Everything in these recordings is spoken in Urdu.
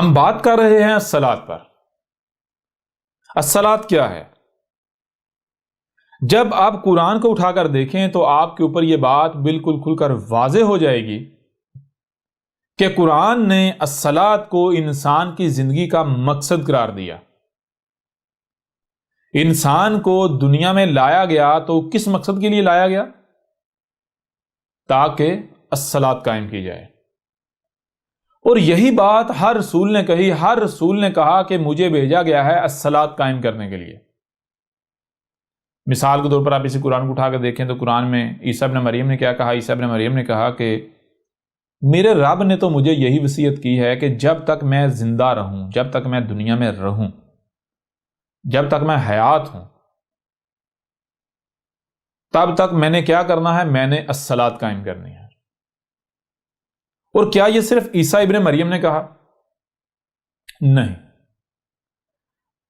ہم بات کر رہے ہیں الصلاۃ پر۔ الصلاۃ کیا ہے؟ جب آپ قرآن کو اٹھا کر دیکھیں تو آپ کے اوپر یہ بات بالکل کھل کر واضح ہو جائے گی کہ قرآن نے الصلاۃ کو انسان کی زندگی کا مقصد قرار دیا۔ انسان کو دنیا میں لایا گیا تو کس مقصد کے لیے لایا گیا؟ تاکہ الصلاۃ قائم کی جائے۔ اور یہی بات ہر رسول نے کہی، ہر رسول نے کہا کہ مجھے بھیجا گیا ہے الصلاۃ قائم کرنے کے لیے۔ مثال کے طور پر آپ اسی قرآن کو اٹھا کر دیکھیں تو قرآن میں عیسیٰ ابن مریم نے کیا کہا؟ عیسیٰ ابن مریم نے کہا کہ میرے رب نے تو مجھے یہی وصیت کی ہے کہ جب تک میں زندہ رہوں، جب تک میں دنیا میں رہوں، جب تک میں حیات ہوں، تب تک میں نے کیا کرنا ہے؟ میں نے الصلاۃ قائم کرنی ہے۔ اور کیا یہ صرف عیسیٰ ابن مریم نے کہا؟ نہیں۔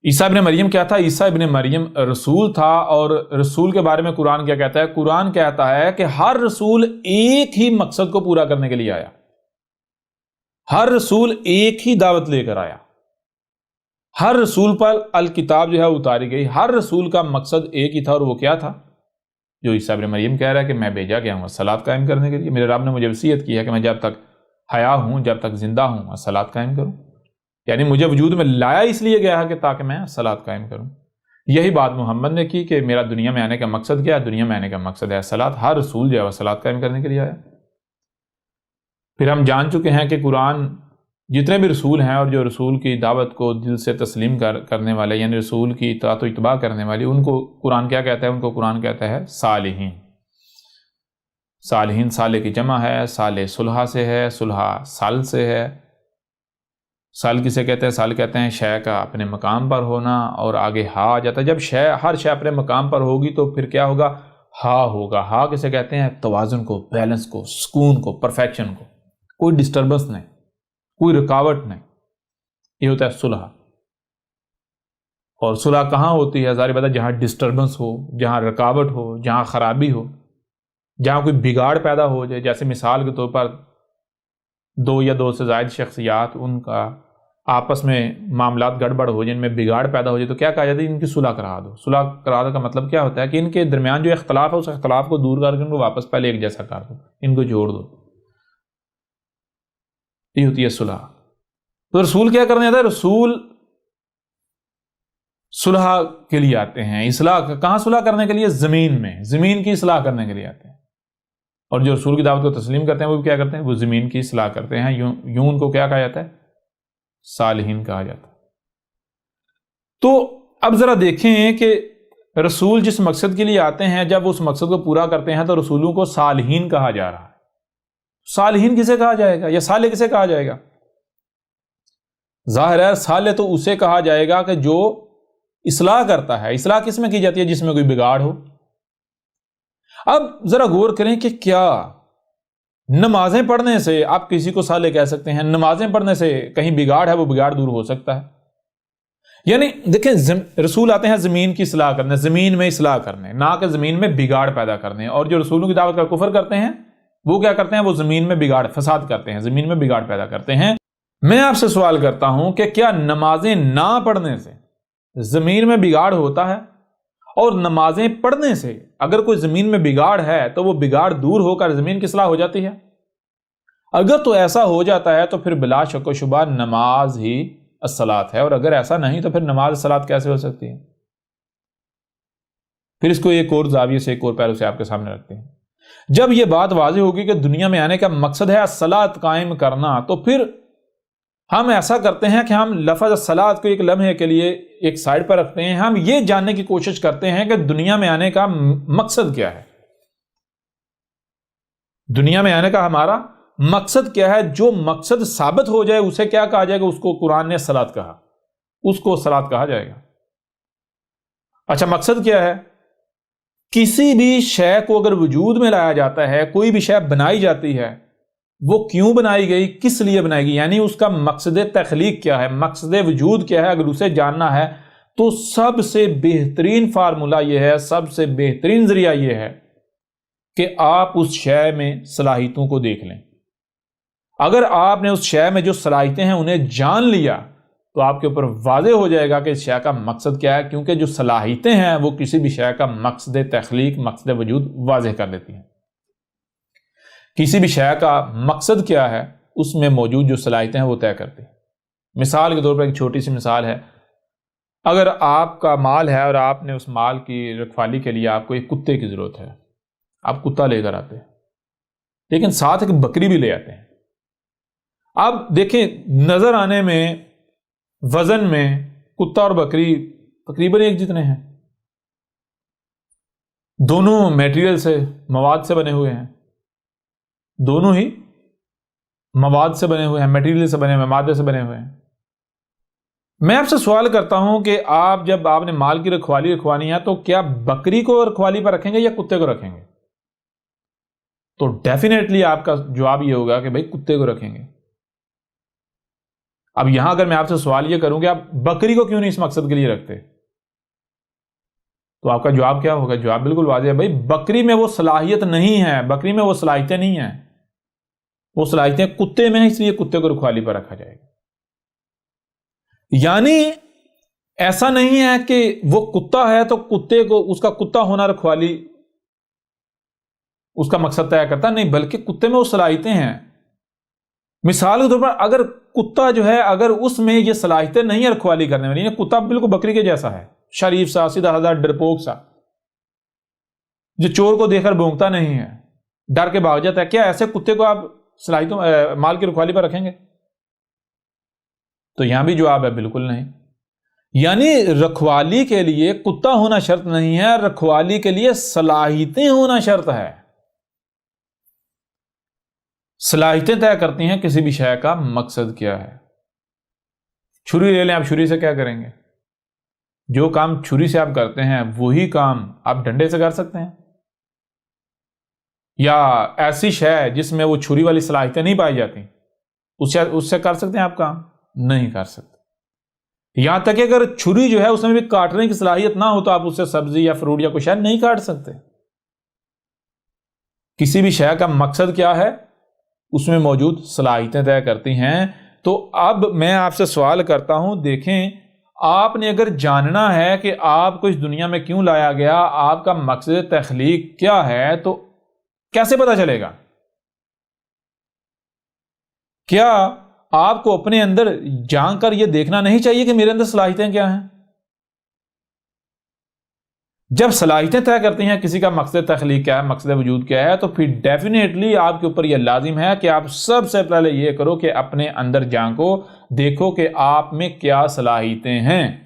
عیسیٰ ابن مریم کیا تھا؟ عیسیٰ ابن مریم رسول تھا، اور رسول کے بارے میں قرآن کیا کہتا ہے؟ قرآن کہتا ہے کہ ہر رسول ایک ہی مقصد کو پورا کرنے کے لیے آیا، ہر رسول ایک ہی دعوت لے کر آیا، ہر رسول پر الکتاب جو ہے اتاری گئی، ہر رسول کا مقصد ایک ہی تھا، اور وہ کیا تھا؟ جو عیسیٰ ابن مریم کہہ رہا ہے کہ میں بھیجا گیا ہوں الصلاۃ قائم کرنے کے لیے، میرے رب نے مجھے وصیت کی ہے کہ میں جب تک حیا ہوں، جب تک زندہ ہوں، الصلاۃ قائم کروں۔ یعنی مجھے وجود میں لایا اس لیے گیا ہے کہ تاکہ میں الصلاۃ قائم کروں۔ یہی بات محمد نے کی کہ میرا دنیا میں آنے کا مقصد کیا ہے؟ دنیا میں آنے کا مقصد ہے الصلاۃ۔ ہر رسول جو ہے الصلاۃ قائم کرنے کے لیے آیا۔ پھر ہم جان چکے ہیں کہ قرآن جتنے بھی رسول ہیں اور جو رسول کی دعوت کو دل سے تسلیم کرنے والے، یعنی رسول کی اطاعت و اتباع کرنے والے، ان کو قرآن کیا کہتا ہے؟ ان کو قرآن کہتا ہے صالحین۔ صالحین صالح کی جمع ہے، صالح صلحہ سے ہے، صلحہ سال سے ہے۔ سال کسے کہتے ہیں؟ سال کہتے ہیں شے کا اپنے مقام پر ہونا، اور آگے ہا آ جاتا ہے۔ جب ہر شے اپنے مقام پر ہوگی تو پھر کیا ہوگا؟ ہا ہوگا۔ ہا کسے کہتے ہیں؟ توازن کو، بیلنس کو، سکون کو، پرفیکشن کو، کوئی ڈسٹربنس نہیں، کوئی رکاوٹ نہیں، یہ ہوتا ہے صلح۔ اور صلح کہاں ہوتی ہے؟ ظاہر بات ہے جہاں ڈسٹربنس ہو، جہاں رکاوٹ ہو، جہاں خرابی ہو، جہاں کوئی بگاڑ پیدا ہو جائے۔ جیسے مثال کے طور پر دو یا دو سے زائد شخصیات، ان کا آپس میں معاملات گڑبڑ ہو، جن میں بگاڑ پیدا ہو جائے تو کیا کہا جاتا ہے؟ ان کی صلح کرا دو۔ صلح کرا دو کا مطلب کیا ہوتا ہے؟ کہ ان کے درمیان جو اختلاف ہے اس اختلاف کو دور کر کے ان کو واپس پہلے ایک جیسا کر دو، ان کو جوڑ دو۔ یہ ہوتی ہے صلح۔ تو رسول کیا کرنے آتا ہے؟ رسول صلح کے لیے آتے ہیں۔ اصلاح کہاں صلح کرنے کے لیے؟ زمین میں، زمین کی اصلاح کرنے کے لیے آتے ہیں۔ اور جو رسول کی دعوت کو تسلیم کرتے ہیں وہ بھی کیا کرتے ہیں؟ وہ زمین کی اصلاح کرتے ہیں۔ یوں ان کو کیا کہا جاتا ہے؟ صالحین کہا جاتا ہے۔ تو اب ذرا دیکھیں کہ رسول جس مقصد کے لیے آتے ہیں، جب اس مقصد کو پورا کرتے ہیں تو رسولوں کو صالحین کہا جا رہا ہے۔ صالحین کسے کہا جائے گا؟ یا صالح کسے کہا جائے گا؟ ظاہر ہے صالح تو اسے کہا جائے گا کہ جو اصلاح کرتا ہے۔ اصلاح کس میں کی جاتی ہے؟ جس میں کوئی بگاڑ ہو۔ اب ذرا غور کریں کہ کیا نمازیں پڑھنے سے آپ کسی کو صالح کہہ سکتے ہیں؟ نمازیں پڑھنے سے کہیں بگاڑ ہے وہ بگاڑ دور ہو سکتا ہے؟ یعنی دیکھیں رسول آتے ہیں زمین کی اصلاح کرنے، زمین میں اصلاح کرنے، نہ کہ زمین میں بگاڑ پیدا کرنے۔ اور جو رسولوں کی دعوت کا کفر کرتے ہیں وہ کیا کرتے ہیں؟ وہ زمین میں بگاڑ، فساد کرتے ہیں، زمین میں بگاڑ پیدا کرتے ہیں۔ میں آپ سے سوال کرتا ہوں کہ کیا نمازیں نہ پڑھنے سے زمین میں بگاڑ ہوتا ہے؟ اور نمازیں پڑھنے سے اگر کوئی زمین میں بگاڑ ہے تو وہ بگاڑ دور ہو کر زمین کی اصلاح ہو جاتی ہے؟ اگر تو ایسا ہو جاتا ہے تو پھر بلا شک و شبہ نماز ہی الصلاۃ ہے، اور اگر ایسا نہیں تو پھر نماز الصلاۃ کیسے ہو سکتی ہے؟ پھر اس کو ایک اور زاویے سے، ایک اور پہلو سے آپ کے سامنے رکھتے ہیں۔ جب یہ بات واضح ہوگی کہ دنیا میں آنے کا مقصد ہے الصلاۃ قائم کرنا، تو پھر ہم ایسا کرتے ہیں کہ ہم لفظ الصلاۃ کو ایک لمحے کے لیے ایک سائڈ پر رکھتے ہیں۔ ہم یہ جاننے کی کوشش کرتے ہیں کہ دنیا میں آنے کا مقصد کیا ہے، دنیا میں آنے کا ہمارا مقصد کیا ہے۔ جو مقصد ثابت ہو جائے اسے کیا کہا جائے گا؟ اس کو قرآن نے الصلاۃ کہا، اس کو الصلاۃ کہا جائے گا۔ اچھا مقصد کیا ہے؟ کسی بھی شے کو اگر وجود میں لایا جاتا ہے، کوئی بھی شے بنائی جاتی ہے، وہ کیوں بنائی گئی، کس لیے بنائی گئی، یعنی اس کا مقصد تخلیق کیا ہے، مقصد وجود کیا ہے، اگر اسے جاننا ہے تو سب سے بہترین فارمولہ یہ ہے، سب سے بہترین ذریعہ یہ ہے کہ آپ اس شے میں صلاحیتوں کو دیکھ لیں، اگر آپ نے اس شے میں جو صلاحیتیں ہیں انہیں جان لیا تو آپ کے اوپر واضح ہو جائے گا کہ اس شے کا مقصد کیا ہے، کیونکہ جو صلاحیتیں ہیں وہ کسی بھی شے کا مقصد تخلیق، مقصد وجود واضح کر دیتی ہیں۔ کسی بھی شے کا مقصد کیا ہے اس میں موجود جو صلاحیتیں ہیں وہ طے کرتی ہیں۔ مثال کے طور پر ایک چھوٹی سی مثال ہے، اگر آپ کا مال ہے اور آپ نے اس مال کی رکھوالی کے لیے آپ کو ایک کتے کی ضرورت ہے، آپ کتا لے کر آتے ہیں، لیکن ساتھ ایک بکری بھی لے آتے ہیں۔ آپ دیکھیں نظر آنے میں، وزن میں کتا اور بکری تقریباً ایک جتنے ہیں، دونوں میٹیریل سے، مواد سے بنے ہوئے ہیں، دونوں ہی مواد سے بنے ہوئے ہیں، میٹیریل سے بنے ہوئے ہیں، مادے سے بنے ہوئے ہیں۔ میں آپ سے سوال کرتا ہوں کہ جب آپ نے مال کی رکھوالی رکھوانی ہے تو کیا بکری کو رکھوالی پر رکھیں گے یا کتے کو رکھیں گے؟ تو ڈیفینیٹلی آپ کا جواب یہ ہوگا کہ بھائی کتے کو رکھیں گے۔ اب یہاں اگر میں آپ سے سوال یہ کروں کہ آپ بکری کو کیوں نہیں اس مقصد کے لیے رکھتے، تو آپ کا جواب کیا ہوگا؟ جواب بالکل واضح ہے، بھائی بکری میں وہ صلاحیت نہیں ہے، بکری میں وہ صلاحیتیں نہیں ہیں، وہ صلاحیتیں کتے میں ہیں، اس لیے کتے کو رکھوالی پر رکھا جائے گا۔ یعنی ایسا نہیں ہے کہ وہ کتا ہے تو کتے کو، اس کا کتا ہونا رکھوالی اس کا مقصد طے کرتا نہیں، بلکہ کتے میں وہ صلاحیتیں ہیں۔ مثال کے طور پر اگر کتا جو ہے، اگر اس میں یہ صلاحیتیں نہیں ہیں رکھوالی کرنے والی، کتا بالکل بکری کے جیسا ہے، شریف سا، سیدھا سادہ، ڈرپوک سا، جو چور کو دیکھ کر بھونکتا نہیں ہے، ڈر کے بھاگ جاتا ہے، کیا ایسے کتے کو آپ صلاحیتوں مال کی رکھوالی پر رکھیں گے؟ تو یہاں بھی جواب ہے بالکل نہیں۔ یعنی رکھوالی کے لیے کتا ہونا شرط نہیں ہے، رکھوالی کے لیے صلاحیتیں ہونا شرط ہے۔ صلاحیتیں طے کرتی ہیں کسی بھی شے کا مقصد کیا ہے۔ چھری لے لیں، آپ چھری سے کیا کریں گے؟ جو کام چھری سے آپ کرتے ہیں وہی کام آپ ڈنڈے سے کر سکتے ہیں؟ یا ایسی شے جس میں وہ چھری والی صلاحیتیں نہیں پائی جاتی، اس سے کر سکتے ہیں آپ کام؟ نہیں کر سکتے۔ یہاں تک کہ اگر چھری جو ہے اس میں بھی کاٹنے کی صلاحیت نہ ہو تو آپ اس سے سبزی یا فروٹ یا کوئی شے نہیں کاٹ سکتے۔ کسی بھی شے کا مقصد کیا ہے اس میں موجود صلاحیتیں طے کرتی ہیں۔ تو اب میں آپ سے سوال کرتا ہوں، دیکھیں آپ نے اگر جاننا ہے کہ آپ کو اس دنیا میں کیوں لایا گیا، آپ کا مقصد تخلیق کیا ہے، تو کیسے پتا چلے گا؟ کیا آپ کو اپنے اندر جان کر یہ دیکھنا نہیں چاہیے کہ میرے اندر صلاحیتیں کیا ہیں؟ جب صلاحیتیں طے کرتی ہیں کسی کا مقصد تخلیق کیا ہے، مقصد وجود کیا ہے، تو پھر ڈیفینیٹلی آپ کے اوپر یہ لازم ہے کہ آپ سب سے پہلے یہ کرو کہ اپنے اندر جان کو دیکھو کہ آپ میں کیا صلاحیتیں ہیں۔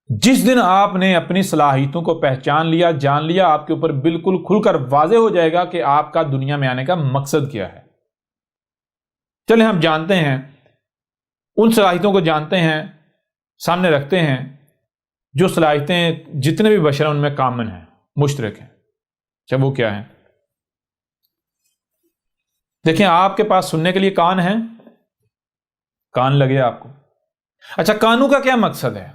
جس دن آپ نے اپنی صلاحیتوں کو پہچان لیا، جان لیا، آپ کے اوپر بالکل کھل کر واضح ہو جائے گا کہ آپ کا دنیا میں آنے کا مقصد کیا ہے۔ چلیں ہم جانتے ہیں، ان صلاحیتوں کو جانتے ہیں، سامنے رکھتے ہیں جو صلاحیتیں جتنے بھی بشر ہیں ان میں کامن ہیں، مشترک ہیں۔ اچھا وہ کیا ہیں؟ دیکھیں آپ کے پاس سننے کے لیے کان ہیں، کان لگے آپ کو۔ اچھا کانوں کا کیا مقصد ہے؟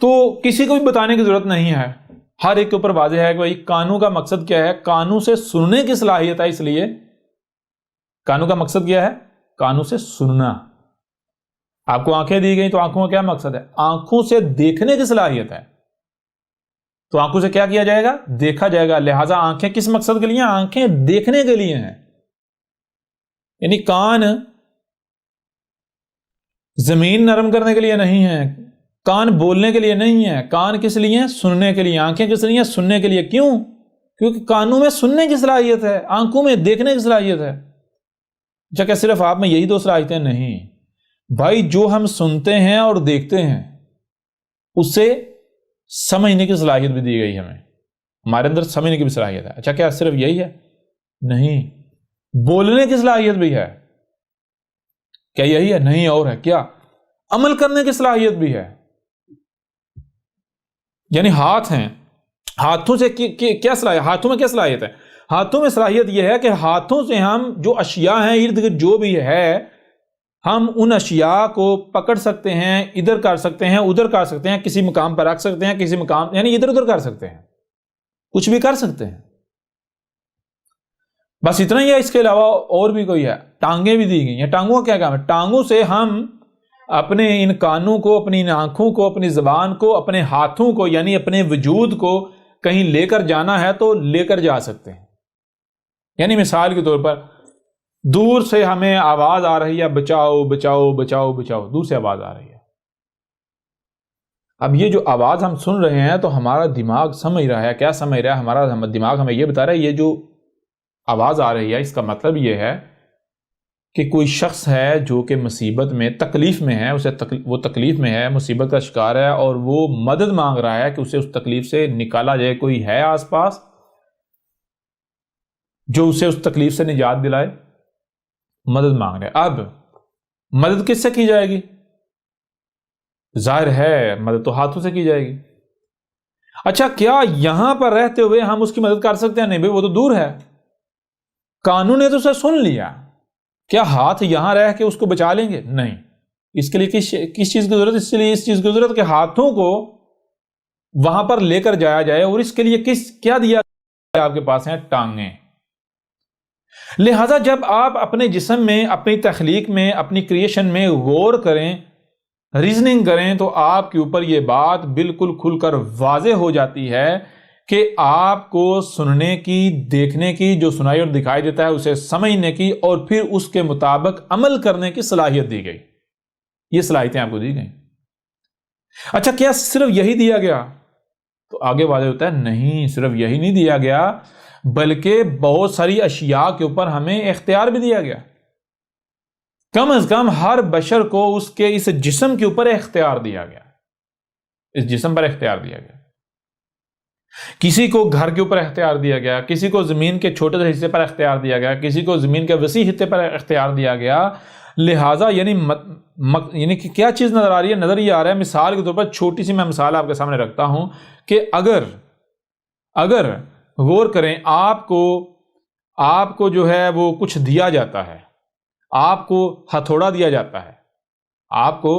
تو کسی کو بھی بتانے کی ضرورت نہیں ہے، ہر ایک کے اوپر واضح ہے کہ بھائی کانوں کا مقصد کیا ہے۔ کانوں سے سننے کی صلاحیت ہے، اس لیے کانوں کا مقصد کیا ہے؟ کانوں سے سننا۔ آپ کو آنکھیں دی گئی تو آنکھوں کا کیا مقصد ہے؟ آنکھوں سے دیکھنے کی صلاحیت ہے، تو آنکھوں سے کیا کیا جائے گا؟ دیکھا جائے گا۔ لہذا آنکھیں کس مقصد کے لیے ہیں؟ آنکھیں دیکھنے کے لیے ہیں۔ یعنی کان زمین نرم کرنے کے لیے نہیں ہے، کان بولنے کے لیے نہیں ہے، کان کس لیے ہیں؟ سننے کے لیے۔ آنکھیں کس لیے ہیں؟ سننے کے لیے۔ کیوں؟ کیونکہ کانوں میں سننے کی صلاحیت ہے، آنکھوں میں دیکھنے کی صلاحیت ہے۔ کیا صرف آپ میں یہی دو صلاحیتیں؟ نہیں بھائی، جو ہم سنتے ہیں اور دیکھتے ہیں اس سے سمجھنے کی صلاحیت بھی دی گئی ہمیں، ہمارے اندر سمجھنے کی بھی صلاحیت ہے۔ اچھا کیا صرف یہی ہے؟ نہیں، بولنے کی صلاحیت بھی ہے۔ کیا یہی ہے؟ نہیں، اور ہے کیا؟ عمل کرنے کی صلاحیت بھی ہے۔ یعنی ہاتھ ہیں، ہاتھوں سے کیا صلاحیت؟ ہاتھوں میں کیا صلاحیت ہے؟ ہاتھوں میں صلاحیت یہ ہے کہ ہاتھوں سے ہم جو اشیاء ہیں ارد گرد جو بھی ہے، ہم ان اشیاء کو پکڑ سکتے ہیں، ادھر کر سکتے ہیں، ادھر کر سکتے ہیں، کسی مقام پر رکھ سکتے ہیں، کسی مقام یعنی ادھر ادھر کر سکتے ہیں، کچھ بھی کر سکتے ہیں۔ بس اتنا ہی ہے، اس کے علاوہ اور بھی کوئی ہے؟ ٹانگیں بھی دی گئی ہیں۔ ٹانگوں کا کیا کام ہے؟ ٹانگوں سے ہم اپنے ان کانوں کو، اپنی ان آنکھوں کو، اپنی زبان کو، اپنے ہاتھوں کو، یعنی اپنے وجود کو کہیں لے کر جانا ہے تو لے کر جا سکتے ہیں۔ یعنی مثال کے طور پر دور سے ہمیں آواز آ رہی ہے، بچاؤ بچاؤ بچاؤ بچاؤ، دور سے آواز آ رہی ہے۔ اب یہ جو آواز ہم سن رہے ہیں تو ہمارا دماغ سمجھ رہا ہے، کیا سمجھ رہا ہے؟ ہمارا دماغ ہمیں یہ بتا رہا ہے یہ جو آواز آ رہی ہے اس کا مطلب یہ ہے کہ کوئی شخص ہے جو کہ مصیبت میں، تکلیف میں ہے، وہ تکلیف میں ہے، مصیبت کا شکار ہے، اور وہ مدد مانگ رہا ہے کہ اسے اس تکلیف سے نکالا جائے۔ کوئی ہے آس پاس جو اسے اس تکلیف سے نجات دلائے؟ مدد مانگ رہے۔ اب مدد کس سے کی جائے گی؟ ظاہر ہے مدد تو ہاتھوں سے کی جائے گی۔ اچھا، کیا یہاں پر رہتے ہوئے ہم اس کی مدد کر سکتے ہیں؟ نہیں بھائی، وہ تو دور ہے، کانوں نے تو اسے سن لیا۔ کیا ہاتھ یہاں رہ کے اس کو بچا لیں گے؟ نہیں۔ اس کے لیے کس چیز کی ضرورت؟ اس کے لیے اس چیز کی ضرورت کہ ہاتھوں کو وہاں پر لے کر جایا جائے، اور اس کے لیے کیا دیا گیا؟ آپ کے پاس ہیں ٹانگیں۔ لہذا جب آپ اپنے جسم میں، اپنی تخلیق میں، اپنی کریشن میں غور کریں، ریزننگ کریں، تو آپ کے اوپر یہ بات بالکل کھل کر واضح ہو جاتی ہے کہ آپ کو سننے کی، دیکھنے کی، جو سنائی اور دکھائی دیتا ہے اسے سمجھنے کی، اور پھر اس کے مطابق عمل کرنے کی صلاحیت دی گئی۔ یہ صلاحیتیں آپ کو دی گئیں۔ اچھا، کیا صرف یہی دیا گیا؟ تو آگے واضح ہوتا ہے نہیں، صرف یہی نہیں دیا گیا، بلکہ بہت ساری اشیاء کے اوپر ہمیں اختیار بھی دیا گیا۔ کم از کم ہر بشر کو اس کے اس جسم کے اوپر اختیار دیا گیا، اس جسم پر اختیار دیا گیا۔ کسی کو گھر کے اوپر اختیار دیا گیا، کسی کو زمین کے چھوٹے سے حصے پر اختیار دیا گیا، کسی کو زمین کے وسیع حصے پر اختیار دیا گیا۔ لہٰذا یعنی کہ کیا چیز نظر آ رہی ہے؟ نظر یہ آ رہا ہے، مثال کے طور پر چھوٹی سی میں مثال آپ کے سامنے رکھتا ہوں کہ اگر غور کریں، آپ کو جو ہے وہ کچھ دیا جاتا ہے، آپ کو ہتھوڑا دیا جاتا ہے، آپ کو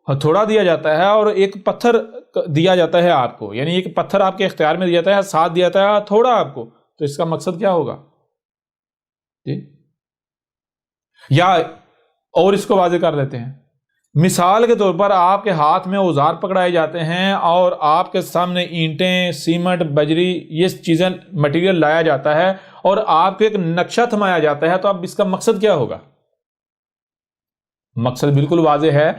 ہتھوڑا دیا جاتا ہے، اور ایک پتھر دیا جاتا ہے آپ کو، یعنی ایک پتھر آپ کے اختیار میں دیا جاتا ہے، ساتھ دیا جاتا ہے ہتھوڑا آپ کو، تو اس کا مقصد کیا ہوگا؟ یا اور اس کو واضح کر لیتے ہیں، مثال کے طور پر آپ کے ہاتھ میں اوزار پکڑائے جاتے ہیں، اور آپ کے سامنے اینٹیں، سیمنٹ، بجری، یہ چیزیں، مٹیریل لایا جاتا ہے، اور آپ کو ایک نقشہ تھمایا جاتا ہے، تو اب اس کا مقصد کیا ہوگا؟ مقصد بالکل واضح ہے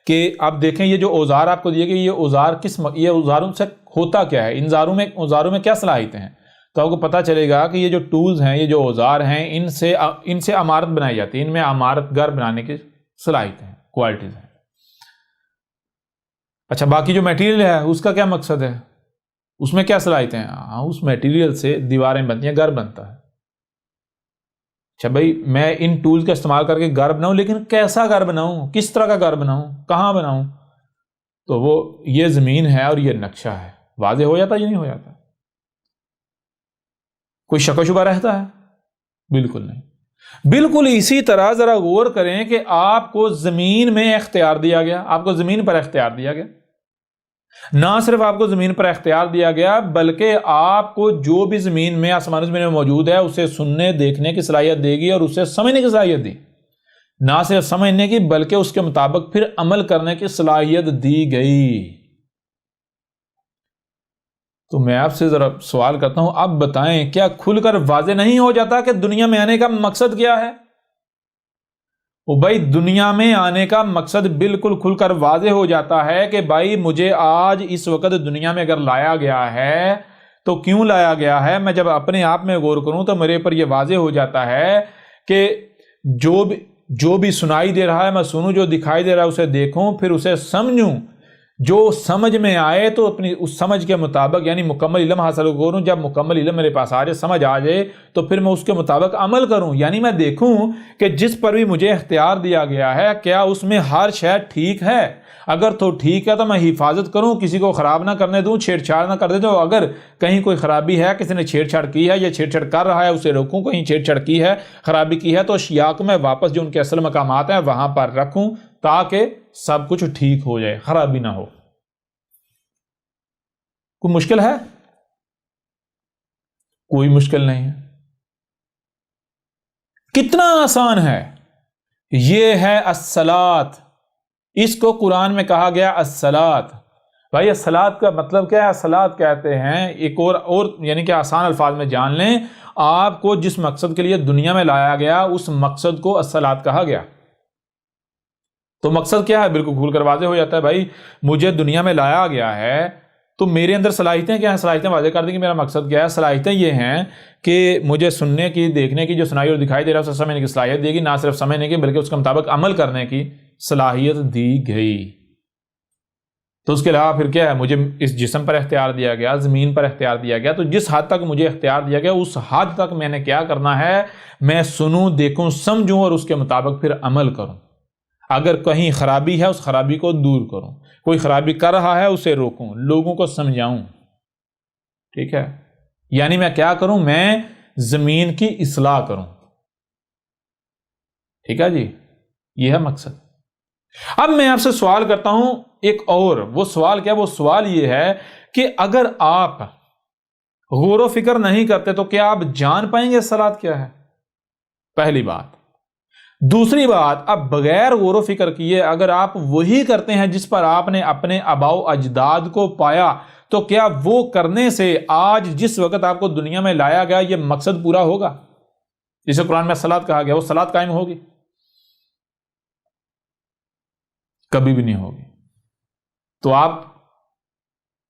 کہ اب دیکھیں یہ جو اوزار آپ کو دیے گئے، یہ اوزار یہ اوزاروں سے ہوتا کیا ہے؟ اوزاروں میں کیا صلاحیتیں ہیں؟ تو آپ کو پتا چلے گا کہ یہ جو ٹولز ہیں، یہ جو اوزار ہیں، ان سے عمارت بنائی جاتی ہے، ان میں عمارت گھر بنانے کی صلاحیتیں ہیں، کوالٹیز ہیں۔ اچھا، باقی جو میٹیریل ہے اس کا کیا مقصد ہے؟ اس میں کیا صلاحیتیں ہیں؟ اس میٹیریل سے دیواریں بنتی ہیں، گھر بنتا ہے۔ اچھا بھائی، میں ان ٹولز کا استعمال کر کے گھر بناؤں، لیکن کیسا گھر بناؤں؟ کس طرح کا گھر بناؤں؟ کہاں بناؤں؟ تو وہ یہ زمین ہے اور یہ نقشہ ہے، واضح ہو جاتا یا نہیں ہو جاتا؟ کوئی شک و شبہ رہتا ہے؟ بالکل نہیں۔ بالکل اسی طرح ذرا غور کریں کہ آپ کو زمین میں اختیار دیا گیا، آپ کو زمین پر اختیار دیا گیا۔ نہ صرف آپ کو زمین پر اختیار دیا گیا، بلکہ آپ کو جو بھی زمین میں، آسمان زمین میں موجود ہے، اسے سننے، دیکھنے کی صلاحیت دے گی، اور اسے سمجھنے کی صلاحیت دی۔ نہ صرف سمجھنے کی بلکہ اس کے مطابق پھر عمل کرنے کی صلاحیت دی گئی۔ تو میں آپ سے ذرا سوال کرتا ہوں، اب بتائیں کیا کھل کر واضح نہیں ہو جاتا کہ دنیا میں آنے کا مقصد کیا ہے؟ بھائی دنیا میں آنے کا مقصد بالکل کھل کر واضح ہو جاتا ہے کہ بھائی مجھے آج اس وقت دنیا میں اگر لایا گیا ہے تو کیوں لایا گیا ہے؟ میں جب اپنے آپ میں غور کروں تو میرے پر یہ واضح ہو جاتا ہے کہ جو بھی سنائی دے رہا ہے میں سنوں، جو دکھائی دے رہا ہے اسے دیکھوں، پھر اسے سمجھوں، جو سمجھ میں آئے تو اپنی اس سمجھ کے مطابق یعنی مکمل علم حاصل کروں۔ جب مکمل علم میرے پاس آ جائے، سمجھ آ جائے، تو پھر میں اس کے مطابق عمل کروں، یعنی میں دیکھوں کہ جس پر بھی مجھے اختیار دیا گیا ہے کیا اس میں ہر شے ٹھیک ہے۔ اگر تو ٹھیک ہے تو میں حفاظت کروں، کسی کو خراب نہ کرنے دوں، چھیڑ چھاڑ نہ کر دے دوں۔ اگر کہیں کوئی خرابی ہے، کسی نے چھیڑ چھاڑ کی ہے یا چھیڑ چھاڑ کر رہا ہے، اسے روکوں، کہیں چھیڑ چھاڑ کی ہے، خرابی کی ہے، تو اشیاء کو میں واپس جو ان کے اصل مقامات ہیں وہاں پر رکھوں تاکہ سب کچھ ٹھیک ہو جائے، خرابی نہ ہو۔ کوئی مشکل ہے؟ کوئی مشکل نہیں ہے۔ کتنا آسان ہے. یہ ہے الصلاۃ. اس کو قرآن میں کہا گیا الصلاۃ. بھائی الصلاۃ کا مطلب کیا ہے؟ الصلاۃ کہتے ہیں ایک اور یعنی کہ آسان الفاظ میں جان لیں، آپ کو جس مقصد کے لیے دنیا میں لایا گیا اس مقصد کو الصلاۃ کہا گیا. تو مقصد کیا ہے؟ بالکل کھول کر واضح ہو جاتا ہے. بھائی مجھے دنیا میں لایا گیا ہے تو میرے اندر صلاحیتیں کیا ہیں؟ صلاحیتیں واضح کر دیں کہ میرا مقصد کیا ہے. صلاحیتیں یہ ہیں کہ مجھے سننے کی، دیکھنے کی جو سنائی اور دکھائی دے رہا ہے اسے سمجھنے کی صلاحیت دی گئی، نہ صرف سمجھنے کی بلکہ اس کے مطابق عمل کرنے کی صلاحیت دی گئی. تو اس کے علاوہ پھر کیا ہے؟ مجھے اس جسم پر اختیار دیا گیا، زمین پر اختیار دیا گیا، تو جس حد تک مجھے اختیار دیا گیا اس حد تک میں نے کیا کرنا ہے؟ میں سنوں، دیکھوں، سمجھوں اور اس کے مطابق پھر عمل کروں. اگر کہیں خرابی ہے اس خرابی کو دور کروں، کوئی خرابی کر رہا ہے اسے روکوں، لوگوں کو سمجھاؤں. ٹھیک ہے؟ یعنی میں کیا کروں؟ میں زمین کی اصلاح کروں. ٹھیک ہے جی، یہ ہے مقصد. اب میں آپ سے سوال کرتا ہوں ایک اور. وہ سوال کیا؟ وہ سوال یہ ہے کہ اگر آپ غور و فکر نہیں کرتے تو کیا آپ جان پائیں گے صلاۃ کیا ہے؟ پہلی بات. دوسری بات، اب بغیر غور و فکر کیے اگر آپ وہی کرتے ہیں جس پر آپ نے اپنے آباء و اجداد کو پایا تو کیا وہ کرنے سے آج جس وقت آپ کو دنیا میں لایا گیا یہ مقصد پورا ہوگا جسے قرآن میں صلاۃ کہا گیا؟ وہ صلاۃ قائم ہوگی؟ کبھی بھی نہیں ہوگی. تو آپ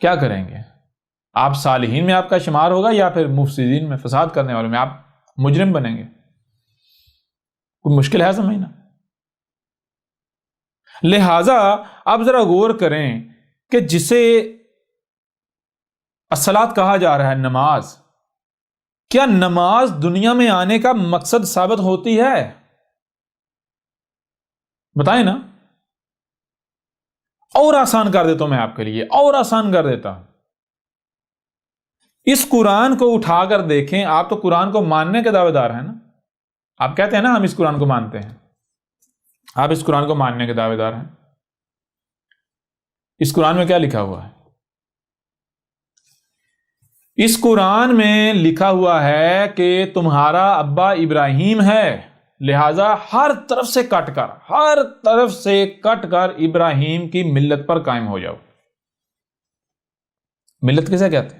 کیا کریں گے؟ آپ صالحین میں آپ کا شمار ہوگا یا پھر مفسدین میں، فساد کرنے والوں میں؟ آپ مجرم بنیں گے. کوئی مشکل ہے سمجھنا؟ لہذا آپ ذرا غور کریں کہ جسے الصلاۃ کہا جا رہا ہے، نماز، کیا نماز دنیا میں آنے کا مقصد ثابت ہوتی ہے؟ بتائیں نا. اور آسان کر دیتا ہوں میں آپ کے لیے، اور آسان کر دیتا ہوں. اس قرآن کو اٹھا کر دیکھیں. آپ تو قرآن کو ماننے کے دعوے دار ہیں نا. آپ کہتے ہیں نا ہم اس قرآن کو مانتے ہیں. آپ اس قرآن کو ماننے کے دعوے دار ہیں. اس قرآن میں کیا لکھا ہوا ہے؟ اس قرآن میں لکھا ہوا ہے کہ تمہارا ابا ابراہیم ہے، لہذا ہر طرف سے کٹ کر ابراہیم کی ملت پر قائم ہو جاؤ. ملت کسے کہتے ہیں؟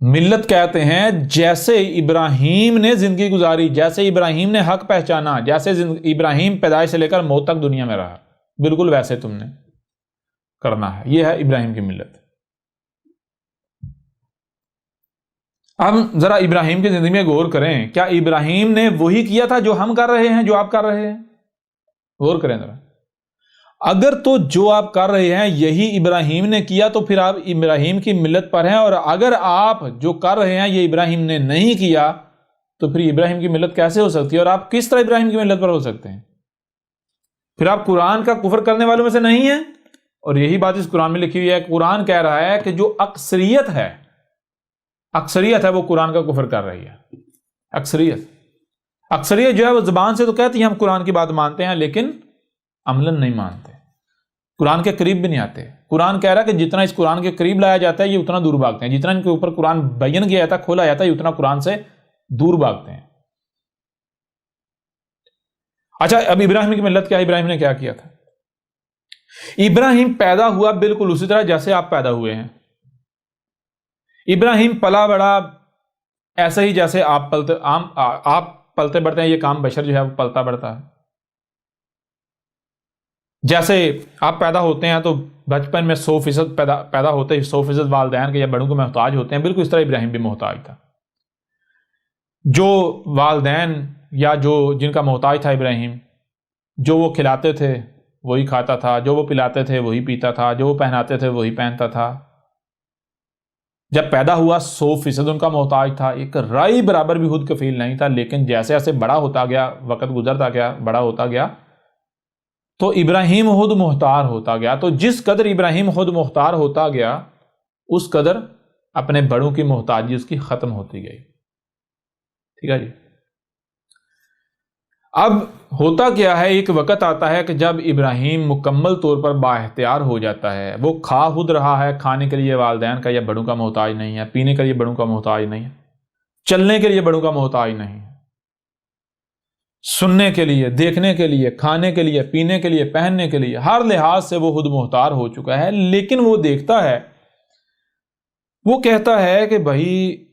ملت کہتے ہیں جیسے ابراہیم نے زندگی گزاری، جیسے ابراہیم نے حق پہچانا، جیسے ابراہیم پیدائش سے لے کر موت تک دنیا میں رہا، بالکل ویسے تم نے کرنا ہے. یہ ہے ابراہیم کی ملت. اب ذرا ابراہیم کی زندگی میں غور کریں. کیا ابراہیم نے وہی کیا تھا جو ہم کر رہے ہیں، جو آپ کر رہے ہیں؟ غور کریں ذرا. اگر تو جو آپ کر رہے ہیں یہی ابراہیم نے کیا تو پھر آپ ابراہیم کی ملت پر ہیں، اور اگر آپ جو کر رہے ہیں یہ ابراہیم نے نہیں کیا تو پھر ابراہیم کی ملت کیسے ہو سکتی ہے؟ اور آپ کس طرح ابراہیم کی ملت پر ہو سکتے ہیں؟ پھر آپ قرآن کا کفر کرنے والوں میں سے نہیں ہیں. اور یہی بات اس قرآن میں لکھی ہوئی ہے. قرآن کہہ رہا ہے کہ جو اکثریت ہے وہ قرآن کا کفر کر رہی ہے. اکثریت جو ہے وہ زبان سے تو کہتی ہے ہم قرآن کی بات مانتے ہیں لیکن عملاً نہیں مانتے، قرآن کے قریب بھی نہیں آتے. قرآن کہہ رہا ہے کہ جتنا اس قرآن کے قریب لایا جاتا ہے یہ اتنا دور بھاگتے ہیں، جتنا ان کے اوپر قرآن بیان کیا جاتا ہے، کھولا جاتا ہے، یہ اتنا قرآن سے دور بھاگتے ہیں. اچھا، اب ابراہیم کی ملت کیا؟ ابراہیم نے کیا کیا تھا؟ ابراہیم پیدا ہوا بالکل اسی طرح جیسے آپ پیدا ہوئے ہیں. ابراہیم پلا بڑا ایسے ہی جیسے آپ پلتے بڑھتے ہیں. یہ کام بشر جو ہے وہ پلتا بڑھتا ہے. جیسے آپ پیدا ہوتے ہیں تو بچپن میں 100% پیدا ہوتے ہی 100% والدین کے یا بڑوں کو محتاج ہوتے ہیں. بالکل اس طرح ابراہیم بھی محتاج تھا. جو والدین یا جن کا محتاج تھا ابراہیم، جو وہ کھلاتے تھے وہی کھاتا تھا، جو وہ پلاتے تھے وہی پیتا تھا، جو وہ پہناتے تھے وہی پہنتا تھا. جب پیدا ہوا 100% ان کا محتاج تھا. ایک رائی برابر بھی خود کفیل نہیں تھا. لیکن جیسے جیسے بڑا ہوتا گیا، وقت گزرتا گیا، بڑا ہوتا گیا تو ابراہیم خود مختار ہوتا گیا. تو جس قدر ابراہیم خود مختار ہوتا گیا اس قدر اپنے بڑوں کی محتاجی اس کی ختم ہوتی گئی. ٹھیک ہے جی. اب ہوتا کیا ہے، ایک وقت آتا ہے کہ جب ابراہیم مکمل طور پر با اختیار ہو جاتا ہے. وہ کھا خود رہا ہے، کھانے کے لیے والدین کا یا بڑوں کا محتاج نہیں ہے، پینے کے لیے بڑوں کا محتاج نہیں ہے، چلنے کے لیے بڑوں کا محتاج نہیں ہے. سننے کے لیے، دیکھنے کے لیے، کھانے کے لیے، پینے کے لیے، پہننے کے لیے، ہر لحاظ سے وہ خود مختار ہو چکا ہے، لیکن وہ دیکھتا ہے، وہ کہتا ہے کہ بھائی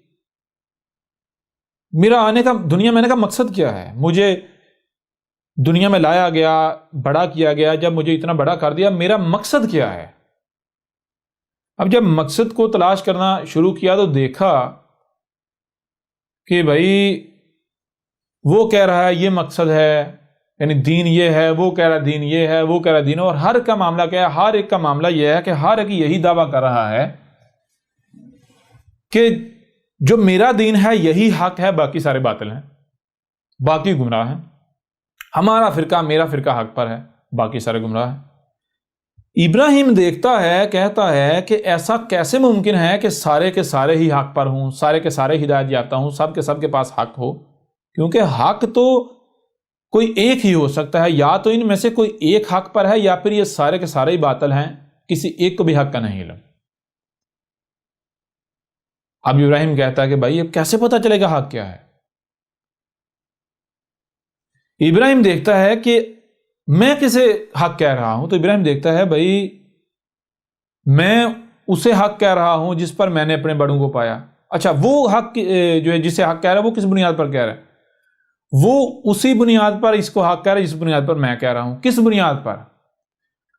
میرا آنے کا دنیا میں آنے کا مقصد کیا ہے؟ مجھے دنیا میں لایا گیا، بڑا کیا گیا، جب مجھے اتنا بڑا کر دیا، میرا مقصد کیا ہے؟ اب جب مقصد کو تلاش کرنا شروع کیا تو دیکھا کہ بھائی وہ کہہ رہا ہے یہ مقصد ہے، یعنی دین یہ ہے، وہ کہہ رہا ہے دین یہ ہے، وہ کہہ رہا ہے دین، اور ہر کا معاملہ کیا ہے؟ ہر ایک کا معاملہ یہ ہے کہ ہر ایک یہی دعویٰ کر رہا ہے کہ جو میرا دین ہے یہی حق ہے، باقی سارے باطل ہیں، باقی گمراہ ہیں، ہمارا فرقہ، میرا فرقہ حق پر ہے، باقی سارے گمراہ ہیں۔ ابراہیم دیکھتا ہے، کہتا ہے کہ ایسا کیسے ممکن ہے کہ سارے کے سارے ہی حق پر ہوں، سارے کے سارے ہدایت یافتہ ہوں، سب کے پاس حق ہو؟ کیونکہ حق تو کوئی ایک ہی ہو سکتا ہے، یا تو ان میں سے کوئی ایک حق پر ہے، یا پھر یہ سارے کے سارے ہی باطل ہیں، کسی ایک کو بھی حق کا نہیں علم۔ اب ابراہیم کہتا ہے کہ بھائی اب کیسے پتہ چلے گا حق کیا ہے؟ ابراہیم دیکھتا ہے کہ میں کسے حق کہہ رہا ہوں، تو ابراہیم دیکھتا ہے بھائی میں اسے حق کہہ رہا ہوں جس پر میں نے اپنے بڑوں کو پایا۔ اچھا، وہ حق جو ہے جسے حق کہہ رہا ہے وہ کس بنیاد پر کہہ رہا ہے؟ وہ اسی بنیاد پر اس کو حق کہہ رہا ہے جس بنیاد پر میں کہہ رہا ہوں۔ کس بنیاد پر؟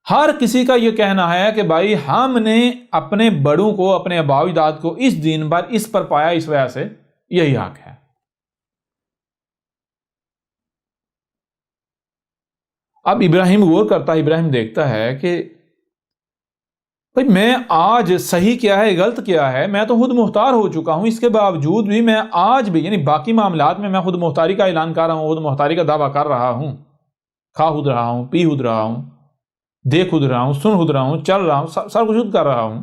ہر کسی کا یہ کہنا ہے کہ بھائی ہم نے اپنے بڑوں کو، اپنے آباء و اجداد کو اس دین پر، اس پر پایا، اس وجہ سے یہی حق ہے۔ اب ابراہیم غور کرتا ہے، ابراہیم دیکھتا ہے کہ بھائی میں آج صحیح کیا ہے، غلط کیا ہے، میں تو خود مختار ہو چکا ہوں، اس کے باوجود بھی میں آج بھی، یعنی باقی معاملات میں خود مختاری کا اعلان کر رہا ہوں، خود مختاری کا دعویٰ کر رہا ہوں، کھا خود رہا ہوں، پی خود رہا ہوں، دیکھ خود رہا ہوں، سن خود رہا ہوں، چل رہا ہوں، سب کچھ خود کر رہا ہوں۔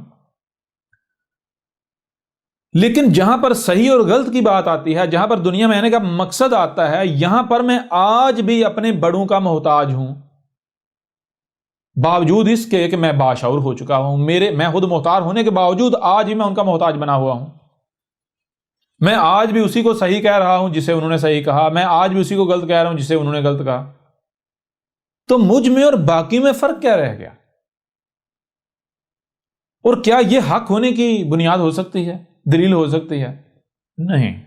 لیکن جہاں پر صحیح اور غلط کی بات آتی ہے، جہاں پر دنیا میں آنے کا مقصد آتا ہے، یہاں پر میں آج بھی اپنے بڑوں کا محتاج ہوں، باوجود اس کے کہ میں باشعور ہو چکا ہوں، میں خود مختار ہونے کے باوجود آج بھی میں ان کا محتاج بنا ہوا ہوں۔ میں آج بھی اسی کو صحیح کہہ رہا ہوں جسے انہوں نے صحیح کہا، میں آج بھی اسی کو غلط کہہ رہا ہوں جسے انہوں نے غلط کہا۔ تو مجھ میں اور باقی میں فرق کیا رہ گیا؟ اور کیا یہ حق ہونے کی بنیاد ہو سکتی ہے، دلیل ہو سکتی ہے؟ نہیں۔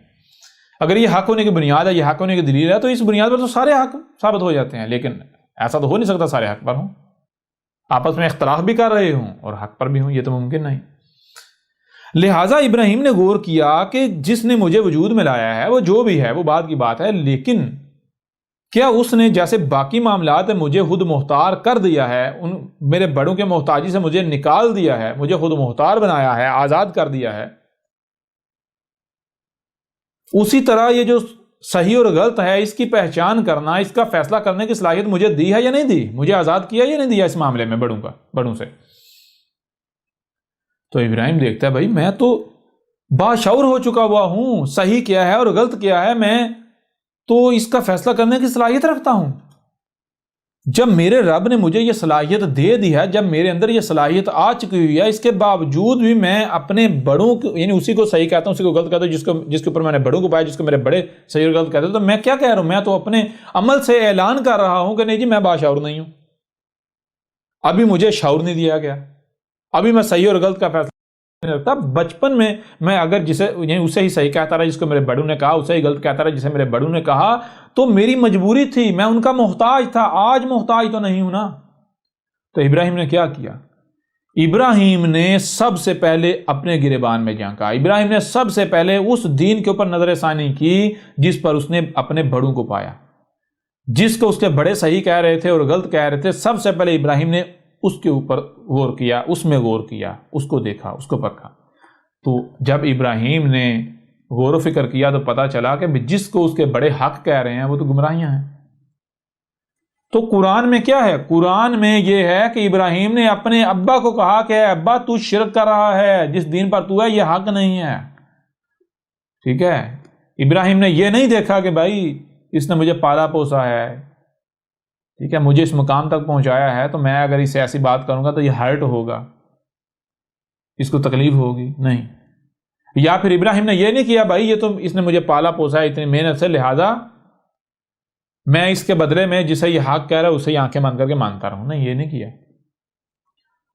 اگر یہ حق ہونے کی بنیاد ہے، یہ حق ہونے کی دلیل ہے، تو اس بنیاد پر تو سارے حق ثابت ہو جاتے ہیں، لیکن ایسا تو ہو نہیں سکتا سارے حق پر ہوں، آپس میں اختلاف بھی کر رہے ہوں اور حق پر بھی ہوں، یہ تو ممکن نہیں۔ لہٰذا ابراہیم نے غور کیا کہ جس نے مجھے وجود میں لایا ہے، وہ جو بھی ہے وہ بات کی بات ہے، لیکن کیا اس نے جیسے باقی معاملات مجھے خود مختار کر دیا ہے، میرے بڑوں کے محتاجی سے مجھے نکال دیا ہے، مجھے خود مختار بنایا ہے، آزاد کر دیا ہے، اسی طرح یہ جو صحیح اور غلط ہے اس کی پہچان کرنا، اس کا فیصلہ کرنے کی صلاحیت مجھے دی ہے یا نہیں دی؟ مجھے آزاد کیا یا نہیں دیا اس معاملے میں بڑوں سے؟ تو ابراہیم دیکھتا ہے بھائی میں تو باشعور ہو چکا ہوا ہوں، صحیح کیا ہے اور غلط کیا ہے میں تو اس کا فیصلہ کرنے کی صلاحیت رکھتا ہوں۔ جب میرے رب نے مجھے یہ صلاحیت دے دی ہے، جب میرے اندر یہ صلاحیت آ چکی ہوئی ہے، اس کے باوجود بھی میں اپنے بڑوں کو، یعنی اسی کو صحیح کہتا ہوں، اسی کو غلط کہتا ہوں، جس کے اوپر میں نے بڑوں کو پایا، جس کو میرے بڑے صحیح اور غلط کہتے ہیں، تو میں کیا کہہ رہا ہوں؟ میں تو اپنے عمل سے اعلان کر رہا ہوں کہ نہیں جی میں باشعور نہیں ہوں، ابھی مجھے شعور نہیں دیا گیا، ابھی میں صحیح اور غلط کا فیصلہ نہیں رکھتا۔ بچپن میں اگر یعنی اسے ہی صحیح کہتا رہا جس کو میرے بڑوں نے کہا، اسے ہی غلط کہتا رہا جسے میرے بڑوں نے کہا، تو میری مجبوری تھی، میں ان کا محتاج تھا، آج محتاج تو نہیں ہوں نا۔ تو ابراہیم نے کیا کیا؟ ابراہیم نے سب سے پہلے اپنے گریبان میں جھانکا، ابراہیم نے سب سے پہلے اس دین کے اوپر نظر ثانی کی جس پر اس نے اپنے بڑوں کو پایا، جس کو اس کے بڑے صحیح کہہ رہے تھے اور غلط کہہ رہے تھے، سب سے پہلے ابراہیم نے اس کے اوپر غور کیا، اس میں غور کیا، اس کو دیکھا، اس کو پرکھا۔ تو جب ابراہیم نے غور و فکر کیا تو پتا چلا کہ جس کو اس کے بڑے حق کہہ رہے ہیں وہ تو گمراہیاں ہیں۔ تو قرآن میں کیا ہے؟ قرآن میں یہ ہے کہ ابراہیم نے اپنے ابا کو کہا کہ ابا تو شرک کر رہا ہے، جس دین پر تو ہے یہ حق نہیں ہے، ٹھیک ہے؟ ابراہیم نے یہ نہیں دیکھا کہ بھائی اس نے مجھے پالا پوسا ہے، ٹھیک ہے، مجھے اس مقام تک پہنچایا ہے، تو میں اگر اسے ایسی بات کروں گا تو یہ ہرٹ ہوگا، اس کو تکلیف ہوگی، نہیں۔ یا پھر ابراہیم نے یہ نہیں کیا بھائی یہ تو اس نے مجھے پالا پوسا ہے اتنی محنت سے، لہذا میں اس کے بدلے میں جسے یہ حق کہہ رہا ہے اسے یہ آنکھیں بند کر کے مانتا رہوں. نہیں، یہ نہیں کیا.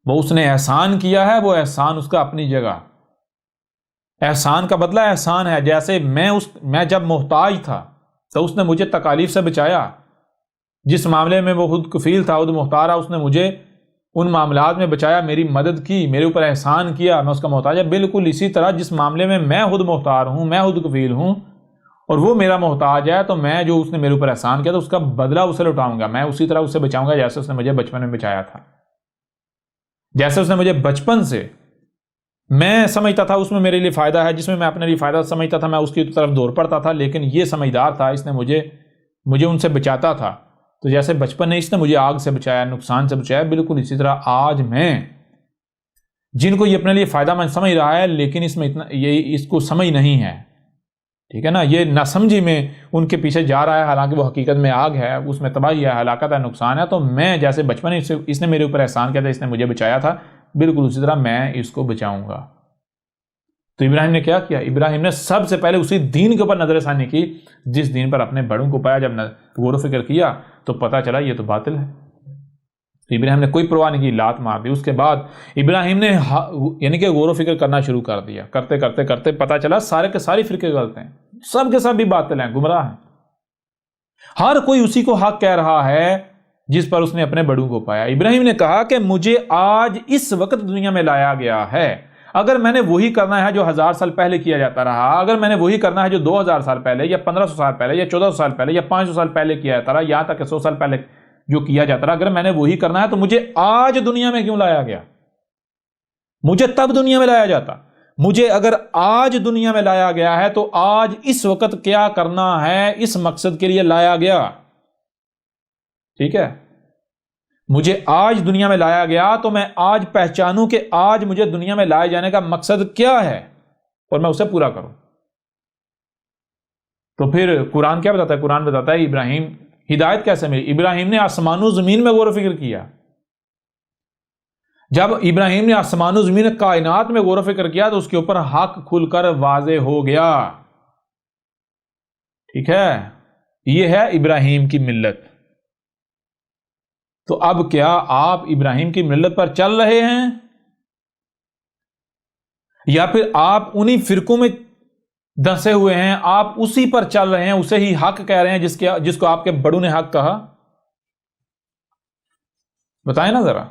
وہ اس نے احسان کیا ہے، وہ احسان اس کا اپنی جگہ. احسان کا بدلہ احسان ہے. جیسے میں جب محتاج تھا تو اس نے مجھے تکالیف سے بچایا. جس معاملے میں وہ خود کفیل تھا، خود مختار تھا، اس نے مجھے ان معاملات میں بچایا، میری مدد کی، میرے اوپر احسان کیا، میں اس کا محتاج ہے. بالکل اسی طرح جس معاملے میں میں خود مختار ہوں، میں خود کفیل ہوں اور وہ میرا محتاج ہے، تو میں جو اس نے میرے اوپر احسان کیا تو اس کا بدلہ اسے لوٹاؤں گا. میں اسی طرح اسے بچاؤں گا جیسے اس نے مجھے بچپن میں بچایا تھا. جیسے اس نے مجھے بچپن سے میں سمجھتا تھا اس میں میرے لیے فائدہ ہے، جس میں اپنے لیے فائدہ سمجھتا تھا، میں اس کی طرف دوڑ پڑتا تھا، لیکن یہ سمجھدار تھا، اس نے مجھے ان سے بچاتا تھا. تو جیسے بچپن نے اس نے مجھے آگ سے بچایا، نقصان سے بچایا، بالکل اسی طرح آج میں جن کو یہ اپنے لیے فائدہ مند سمجھ رہا ہے لیکن اس میں اس کو سمجھ نہیں ہے، ٹھیک ہے نا، یہ ناسمجھی میں ان کے پیچھے جا رہا ہے، حالانکہ وہ حقیقت میں آگ ہے، اس میں تباہی ہے، ہلاکت ہے، نقصان ہے. تو میں جیسے بچپن اس نے میرے اوپر احسان کیا تھا، اس نے مجھے بچایا تھا، بالکل اسی طرح میں اس کو بچاؤں گا. تو ابراہیم نے کیا کیا؟ ابراہیم نے سب سے پہلے اسی دین کے اوپر نظر ثانی کی جس دین پر اپنے بڑوں کو پایا. جب غور و فکر کیا تو پتا چلا یہ تو باطل ہے. تو ابراہیم نے کوئی پرواہ نہیں کی، لات مار دی. اس کے بعد ابراہیم نے یعنی کہ غور و فکر کرنا شروع کر دیا. کرتے کرتے کرتے پتا چلا سارے کے سارے فرقے غلط ہیں، سب کے سب بھی باطل ہیں، گمراہ ہیں. ہر کوئی اسی کو حق کہہ رہا ہے جس پر اس نے اپنے بڑوں کو پایا. ابراہیم نے کہا کہ مجھے آج اس وقت دنیا میں لایا گیا ہے، اگر میں نے وہی کرنا ہے جو 1000 سال پہلے کیا جاتا رہا، اگر میں نے وہی کرنا ہے جو 2000 سال پہلے یا 1500 سال پہلے یا 1400 سال پہلے یا 500 سال پہلے کیا جاتا رہا، یہاں تک کہ 100 سال پہلے جو کیا جاتا رہا، اگر میں نے وہی کرنا ہے تو مجھے آج دنیا میں کیوں لایا گیا؟ مجھے تب دنیا میں لایا جاتا. مجھے اگر آج دنیا میں لایا گیا ہے تو آج اس وقت کیا کرنا ہے، اس مقصد کے لیے لایا گیا. ٹھیک ہے، مجھے آج دنیا میں لایا گیا تو میں آج پہچانوں کہ آج مجھے دنیا میں لائے جانے کا مقصد کیا ہے اور میں اسے پورا کروں. تو پھر قرآن کیا بتاتا ہے؟ قرآن بتاتا ہے ابراہیم ہدایت کیسے ملی. ابراہیم نے آسمان و زمین میں غور و فکر کیا. جب ابراہیم نے آسمان و زمین کائنات میں غور و فکر کیا تو اس کے اوپر حق کھل کر واضح ہو گیا. ٹھیک ہے، یہ ہے ابراہیم کی ملت. تو اب کیا آپ ابراہیم کی ملت پر چل رہے ہیں یا پھر آپ انہی فرقوں میں دھنسے ہوئے ہیں؟ آپ اسی پر چل رہے ہیں، اسے ہی حق کہہ رہے ہیں جس کو آپ کے بڑوں نے حق کہا. بتائیں نا ذرا.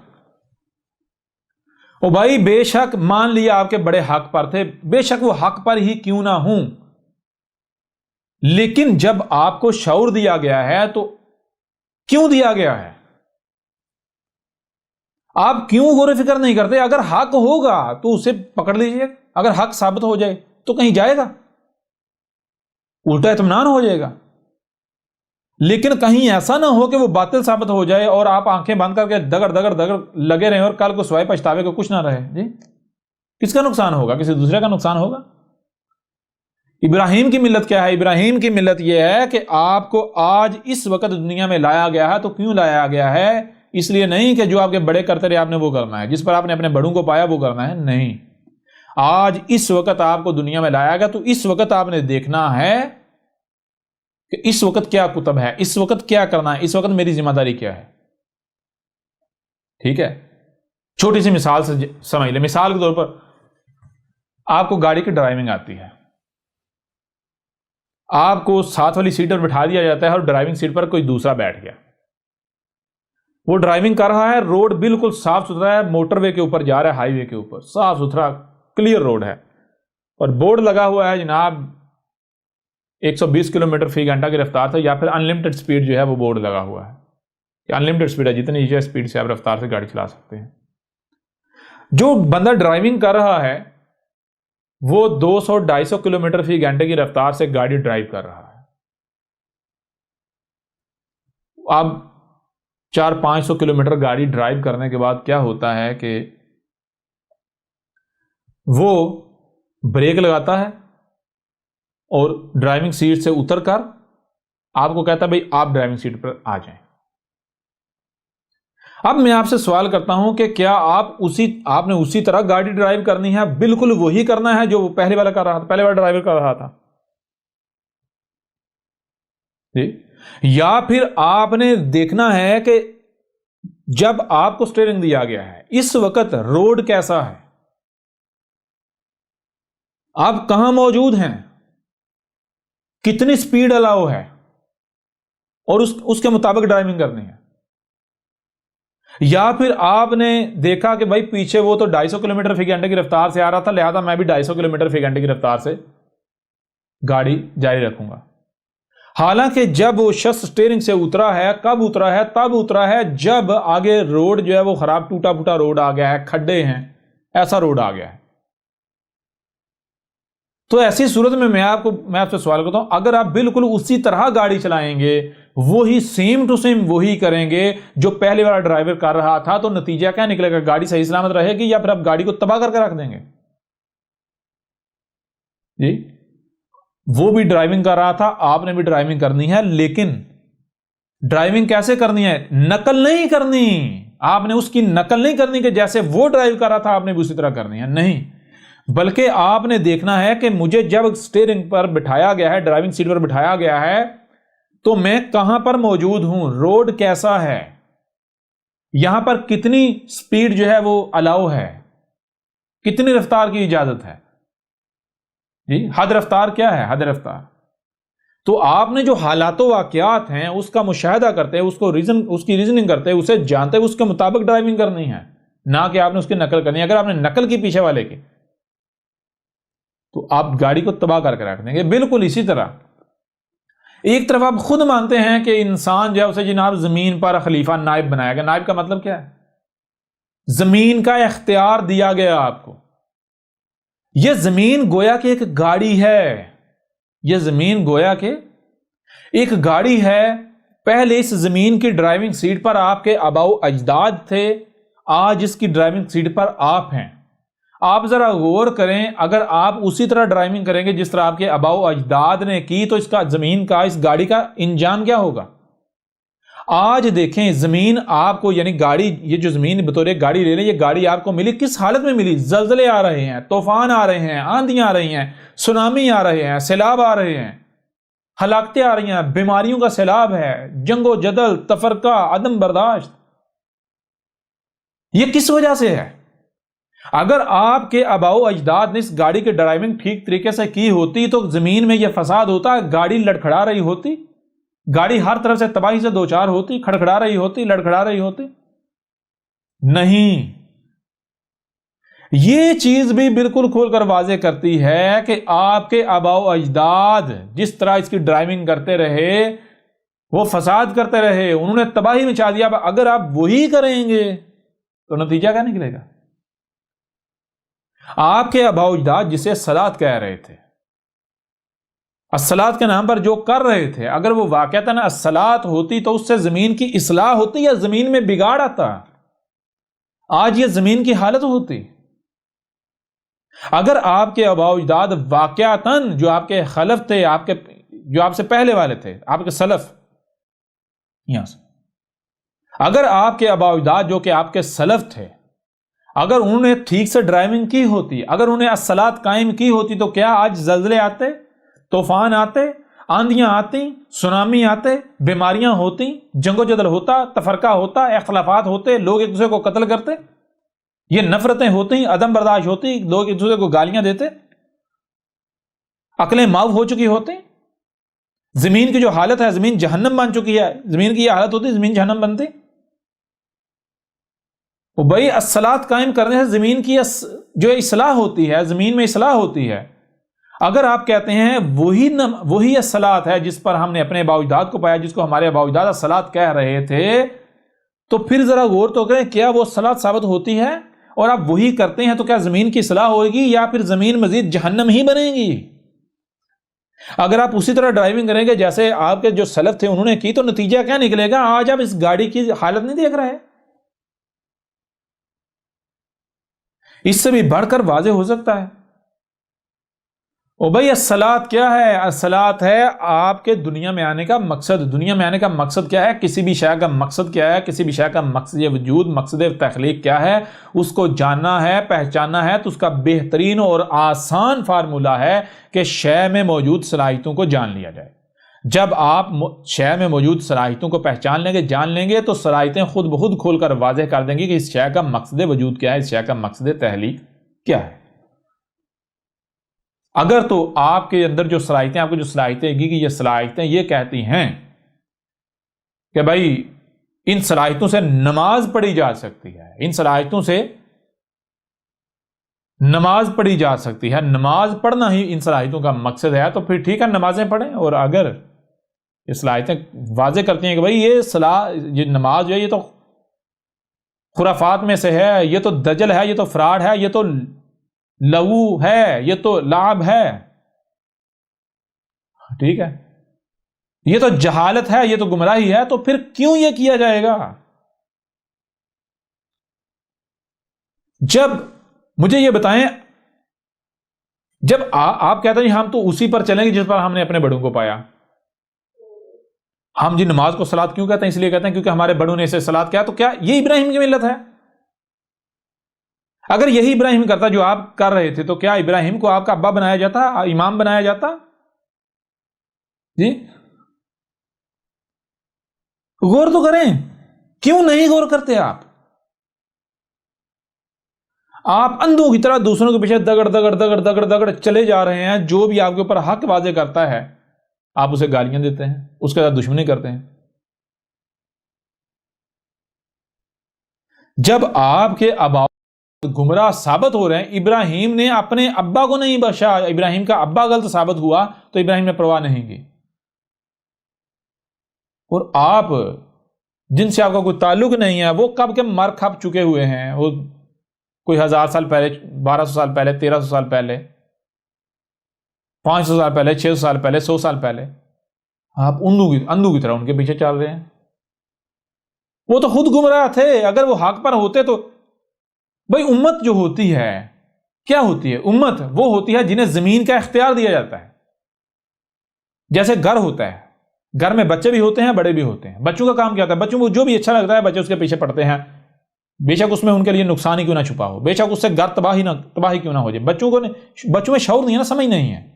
او بھائی، بے شک مان لیا آپ کے بڑے حق پر تھے، بے شک وہ حق پر ہی کیوں نہ ہوں، لیکن جب آپ کو شعور دیا گیا ہے تو کیوں دیا گیا ہے؟ آپ کیوں غور و فکر نہیں کرتے؟ اگر حق ہوگا تو اسے پکڑ لیجئے، اگر حق ثابت ہو جائے تو کہیں جائے گا، الٹا اطمینان ہو جائے گا. لیکن کہیں ایسا نہ ہو کہ وہ باطل ثابت ہو جائے اور آپ آنکھیں بند کر کے دگڑ دگڑ دگڑ لگے رہیں اور کل کو سوائے پچھتاوے کو کچھ نہ رہے. جی، کس کا نقصان ہوگا؟ کسی دوسرے کا نقصان ہوگا. ابراہیم کی ملت کیا ہے؟ ابراہیم کی ملت یہ ہے کہ آپ کو آج اس وقت دنیا میں لایا گیا ہے. تو کیوں لایا گیا ہے؟ اس لیے نہیں کہ جو آپ کے بڑے کرتے رہے آپ نے وہ کرنا ہے، جس پر آپ نے اپنے بڑوں کو پایا وہ کرنا ہے. نہیں، آج اس وقت آپ کو دنیا میں لایا گیا تو اس وقت آپ نے دیکھنا ہے کہ اس وقت کیا کتب ہے، اس وقت کیا کرنا ہے، اس وقت میری ذمہ داری کیا ہے. ٹھیک ہے، چھوٹی سی مثال سے سمجھ لیں. مثال کے طور پر آپ کو گاڑی کی ڈرائیونگ آتی ہے، آپ کو ساتھ والی سیٹ پر بٹھا دیا جاتا ہے اور ڈرائیونگ سیٹ پر کوئی دوسرا بیٹھ گیا. وہ ڈرائیونگ کر رہا ہے، روڈ بالکل صاف ستھرا ہے، موٹر وے کے اوپر جا رہا ہے، ہائی وے کے اوپر صاف ستھرا کلیئر روڈ ہے، اور بورڈ لگا ہوا ہے جناب 120 کلومیٹر فی گھنٹہ کی رفتار سے، یا پھر انلمیٹڈ سپیڈ جو ہے وہ بورڈ لگا ہوا ہے کہ انلمیٹڈ سپیڈ ہے، جتنی چاہے سپیڈ سے آپ رفتار سے گاڑی چلا سکتے ہیں. جو بندہ ڈرائیونگ کر رہا ہے وہ 200-250 کلومیٹر فی گھنٹے کی رفتار سے گاڑی ڈرائیو کر رہا ہے. اب 400-500 کلومیٹر گاڑی ڈرائیو کرنے کے بعد کیا ہوتا ہے کہ وہ بریک لگاتا ہے اور ڈرائیونگ سیٹ سے اتر کر آپ کو کہتا ہے بھئی آپ ڈرائیونگ سیٹ پر آ جائیں. اب میں آپ سے سوال کرتا ہوں کہ کیا آپ نے اسی طرح گاڑی ڈرائیو کرنی ہے؟ بالکل وہی کرنا ہے جو وہ پہلے والا کر رہا تھا، پہلے والا ڈرائیور کر رہا تھا. جی، یا پھر آپ نے دیکھنا ہے کہ جب آپ کو اسٹیئرنگ دیا گیا ہے اس وقت روڈ کیسا ہے، آپ کہاں موجود ہیں، کتنی سپیڈ الاؤ ہے، اور اس کے مطابق ڈرائیونگ کرنی ہے۔ یا پھر آپ نے دیکھا کہ بھائی پیچھے وہ تو 250 کلومیٹر فی گھنٹے کی رفتار سے آ رہا تھا، لہذا میں بھی 250 کلومیٹر فی گھنٹے کی رفتار سے گاڑی جاری رکھوں گا۔ حالانکہ جب وہ شخص اسٹیئرنگ سے اترا ہے، کب اترا ہے؟ تب اترا ہے جب آگے روڈ جو ہے وہ خراب ٹوٹا پھوٹا روڈ آ گیا ہے، کھڈے ہیں، ایسا روڈ آ گیا ہے۔ تو ایسی صورت میں میں آپ سے سوال کرتا ہوں، اگر آپ بالکل اسی طرح گاڑی چلائیں گے، وہی سیم ٹو سیم وہی کریں گے جو پہلے والا ڈرائیور کر رہا تھا، تو نتیجہ کیا نکلے گا؟ گاڑی صحیح سلامت رہے گی یا پھر آپ گاڑی کو تباہ کر کے رکھ دیں گے؟ جی، وہ بھی ڈرائیونگ کر رہا تھا، آپ نے بھی ڈرائیونگ کرنی ہے، لیکن ڈرائیونگ کیسے کرنی ہے؟ نقل نہیں کرنی، آپ نے اس کی نقل نہیں کرنی کہ جیسے وہ ڈرائیو کر رہا تھا آپ نے بھی اسی طرح کرنی ہے، نہیں، بلکہ آپ نے دیکھنا ہے کہ مجھے جب اسٹیئرنگ پر بٹھایا گیا ہے، ڈرائیونگ سیٹ پر بٹھایا گیا ہے، تو میں کہاں پر موجود ہوں، روڈ کیسا ہے، یہاں پر کتنی سپیڈ جو ہے وہ الاؤ ہے، کتنی رفتار کی اجازت ہے، جی، حد رفتار کیا ہے، حد رفتار۔ تو آپ نے جو حالات و واقعات ہیں اس کا مشاہدہ کرتے، اس کی ریزننگ کرتے، اسے جانتے، اس کے مطابق ڈرائیونگ کرنی ہے، نہ کہ آپ نے اس کی نقل کرنی ہے۔ اگر آپ نے نقل کی پیچھے والے کی تو آپ گاڑی کو تباہ کر کے رکھ دیں گے۔ بالکل اسی طرح ایک طرف آپ خود مانتے ہیں کہ انسان جو ہے اسے جناب زمین پر خلیفہ نائب بنایا گیا۔ نائب کا مطلب کیا ہے؟ زمین کا اختیار دیا گیا آپ کو۔ یہ زمین گویا کہ ایک گاڑی ہے، یہ زمین گویا کہ ایک گاڑی ہے۔ پہلے اس زمین کی ڈرائیونگ سیٹ پر آپ کے آباء و اجداد تھے، آج اس کی ڈرائیونگ سیٹ پر آپ ہیں۔ آپ ذرا غور کریں، اگر آپ اسی طرح ڈرائیونگ کریں گے جس طرح آپ کے آباء و اجداد نے کی، تو اس کا زمین کا، اس گاڑی کا انجام کیا ہوگا؟ آج دیکھیں زمین آپ کو، یعنی گاڑی، یہ جو زمین بطور ایک گاڑی لے لیں، یہ گاڑی آپ کو ملی کس حالت میں ملی؟ زلزلے آ رہے ہیں، طوفان آ رہے ہیں، آندھیاں آ رہی ہیں، سونامی آ رہے ہیں، سیلاب آ رہے ہیں، ہلاکتیں آ رہی ہیں، بیماریوں کا سیلاب ہے، جنگ و جدل، تفرقہ، عدم برداشت۔ یہ کس وجہ سے ہے؟ اگر آپ کے آباء و اجداد نے اس گاڑی کی ڈرائیونگ ٹھیک طریقے سے کی ہوتی تو زمین میں یہ فساد ہوتا، گاڑی لڑکھڑا رہی ہوتی، گاڑی ہر طرف سے تباہی سے دوچار ہوتی، کھڑکھڑا رہی ہوتی، لڑکھڑا رہی ہوتی؟ نہیں۔ یہ چیز بھی بالکل کھول کر واضح کرتی ہے کہ آپ کے آباء و اجداد جس طرح اس کی ڈرائیونگ کرتے رہے، وہ فساد کرتے رہے، انہوں نے تباہی مچا دیا، اگر آپ وہی کریں گے تو نتیجہ کیا نکلے گا؟ آپ کے آباء و اجداد جسے صلاۃ کہہ رہے تھے، الصلاۃ کے نام پر جو کر رہے تھے، اگر وہ واقعتاً الصلاۃ ہوتی تو اس سے زمین کی اصلاح ہوتی یا زمین میں بگاڑ آتا؟ آج یہ زمین کی حالت ہوتی۔ اگر آپ کے آباء و اجداد واقعتاً جو آپ کے خلف تھے، جو آپ سے پہلے والے تھے، آپ کے سلف، یہاں سے اگر آپ کے آباء و اجداد جو کہ آپ کے سلف تھے، اگر انہوں نے ٹھیک سے ڈرائیونگ کی ہوتی، اگر انہیں الصلاۃ قائم کی ہوتی، تو کیا آج زلزلے آتے، طوفان آتے، آندھیاں آتی، سونامی آتے، بیماریاں ہوتی، جنگ و جدل ہوتا، تفرقہ ہوتا، اختلافات ہوتے، لوگ ایک دوسرے کو قتل کرتے، یہ نفرتیں ہوتی، عدم برداشت ہوتی، لوگ ایک دوسرے کو گالیاں دیتے، عقلیں ماؤ ہو چکی ہوتی، زمین کی جو حالت ہے، زمین جہنم بن چکی ہے، زمین کی یہ حالت ہوتی، زمین جہنم بنتی۔ وہ بھائی الصلاۃ قائم کرنے سے زمین کی جو اصلاح ہوتی ہے، زمین میں اصلاح ہوتی ہے۔ اگر آپ کہتے ہیں وہی الصلاۃ ہے جس پر ہم نے اپنے آباء و اجداد کو پایا، جس کو ہمارے آباء و اجداد الصلاۃ کہہ رہے تھے، تو پھر ذرا غور تو کریں، کیا وہ الصلاۃ ثابت ہوتی ہے اور آپ وہی کرتے ہیں تو کیا زمین کی اصلاح ہوگی یا پھر زمین مزید جہنم ہی بنے گی؟ اگر آپ اسی طرح ڈرائیونگ کریں گے جیسے آپ کے جو سلف تھے انہوں نے کی، تو نتیجہ کیا نکلے گا؟ آج آپ اس گاڑی کی حالت نہیں دیکھ رہے۔ اس سے بھی بڑھ کر واضح ہو سکتا ہے۔ او بھائی الصلاۃ کیا ہے؟ الصلاۃ ہے آپ کے دنیا میں آنے کا مقصد۔ دنیا میں آنے کا مقصد کیا ہے؟ کسی بھی شے کا مقصد کیا ہے؟ کسی بھی شے کا مقصد وجود، مقصد تخلیق کیا ہے؟ اس کو جاننا ہے، پہچاننا ہے، تو اس کا بہترین اور آسان فارمولہ ہے کہ شے میں موجود صلاحیتوں کو جان لیا جائے۔ جب آپ شے میں موجود صلاحیتوں کو پہچان لیں گے، جان لیں گے، تو صلاحیتیں خود بخود کھول کر واضح کر دیں گی کہ اس شے کا مقصد وجود کیا ہے، اس شے کا مقصد تحلیق کیا ہے۔ اگر تو آپ کے اندر جو صلاحیتیں، آپ کو جو صلاحیتیں گی کہ یہ صلاحیتیں یہ کہتی ہیں کہ بھائی ان صلاحیتوں سے نماز پڑھی جا سکتی ہے، ان صلاحیتوں سے نماز پڑھی جا سکتی ہے، نماز پڑھنا ہی ان صلاحیتوں کا مقصد ہے، تو پھر ٹھیک ہے نمازیں پڑھیں۔ اور اگر یہ صلاحیتیں واضح کرتی ہیں کہ بھائی یہ نماز جو ہے یہ تو خرافات میں سے ہے، یہ تو دجل ہے، یہ تو فراڈ ہے، یہ تو لغو ہے، یہ تو لعب ہے، ٹھیک ہے، یہ تو جہالت ہے، یہ تو گمراہی ہے، تو پھر کیوں یہ کیا جائے گا؟ جب مجھے یہ بتائیں، جب آپ کہتے ہیں ہم تو اسی پر چلیں گے جس پر ہم نے اپنے بڑوں کو پایا، ہم جی نماز کو صلاۃ کیوں کہتے ہیں؟ اس لیے کہتے ہیں کیونکہ ہمارے بڑوں نے اسے صلاۃ کیا، تو کیا یہ ابراہیم کی ملت ہے؟ اگر یہی ابراہیم کرتا جو آپ کر رہے تھے، تو کیا ابراہیم کو آپ کا ابا بنایا جاتا، امام بنایا جاتا؟ جی غور تو کریں، کیوں نہیں غور کرتے آپ اندھوں کی طرح دوسروں کے پیچھے دگڑ دگڑ دگڑ دگڑ دگڑ چلے جا رہے ہیں، جو بھی آپ کے اوپر حق واضح کرتا ہے آپ اسے گالیاں دیتے ہیں، اس کے ساتھ دشمنی کرتے ہیں۔ جب آپ کے ابا گمراہ ثابت ہو رہے ہیں، ابراہیم نے اپنے ابا کو نہیں بخشا، ابراہیم کا ابا غلط ثابت ہوا تو ابراہیم نے پرواہ نہیں کی، اور آپ جن سے آپ کا کوئی تعلق نہیں ہے وہ کب کے مر کھپ چکے ہوئے ہیں، وہ کوئی 1000 سال پہلے، 1200 سال پہلے، 1300 سال پہلے، 500 سال پہلے، 600 سال پہلے، 100 سال پہلے، آپ اندھو کی طرح ان کے پیچھے چل رہے ہیں۔ وہ تو خود گمراہ تھے، اگر وہ حق پر ہوتے تو بھائی امت جو ہوتی ہے کیا ہوتی ہے؟ امت وہ ہوتی ہے جنہیں زمین کا اختیار دیا جاتا ہے۔ جیسے گھر ہوتا ہے، گھر میں بچے بھی ہوتے ہیں، بڑے بھی ہوتے ہیں، بچوں کا کام کیا ہوتا ہے؟ بچوں کو جو بھی اچھا لگتا ہے بچے اس کے پیچھے پڑتے ہیں، بے شک اس میں ان کے لیے نقصان ہی کیوں نہ چھپا ہو، بے شک اس سے گھر تباہی کیوں نہ ہو جائے، بچوں میں شعور نہیں ہے نا، سمجھ نہیں ہے۔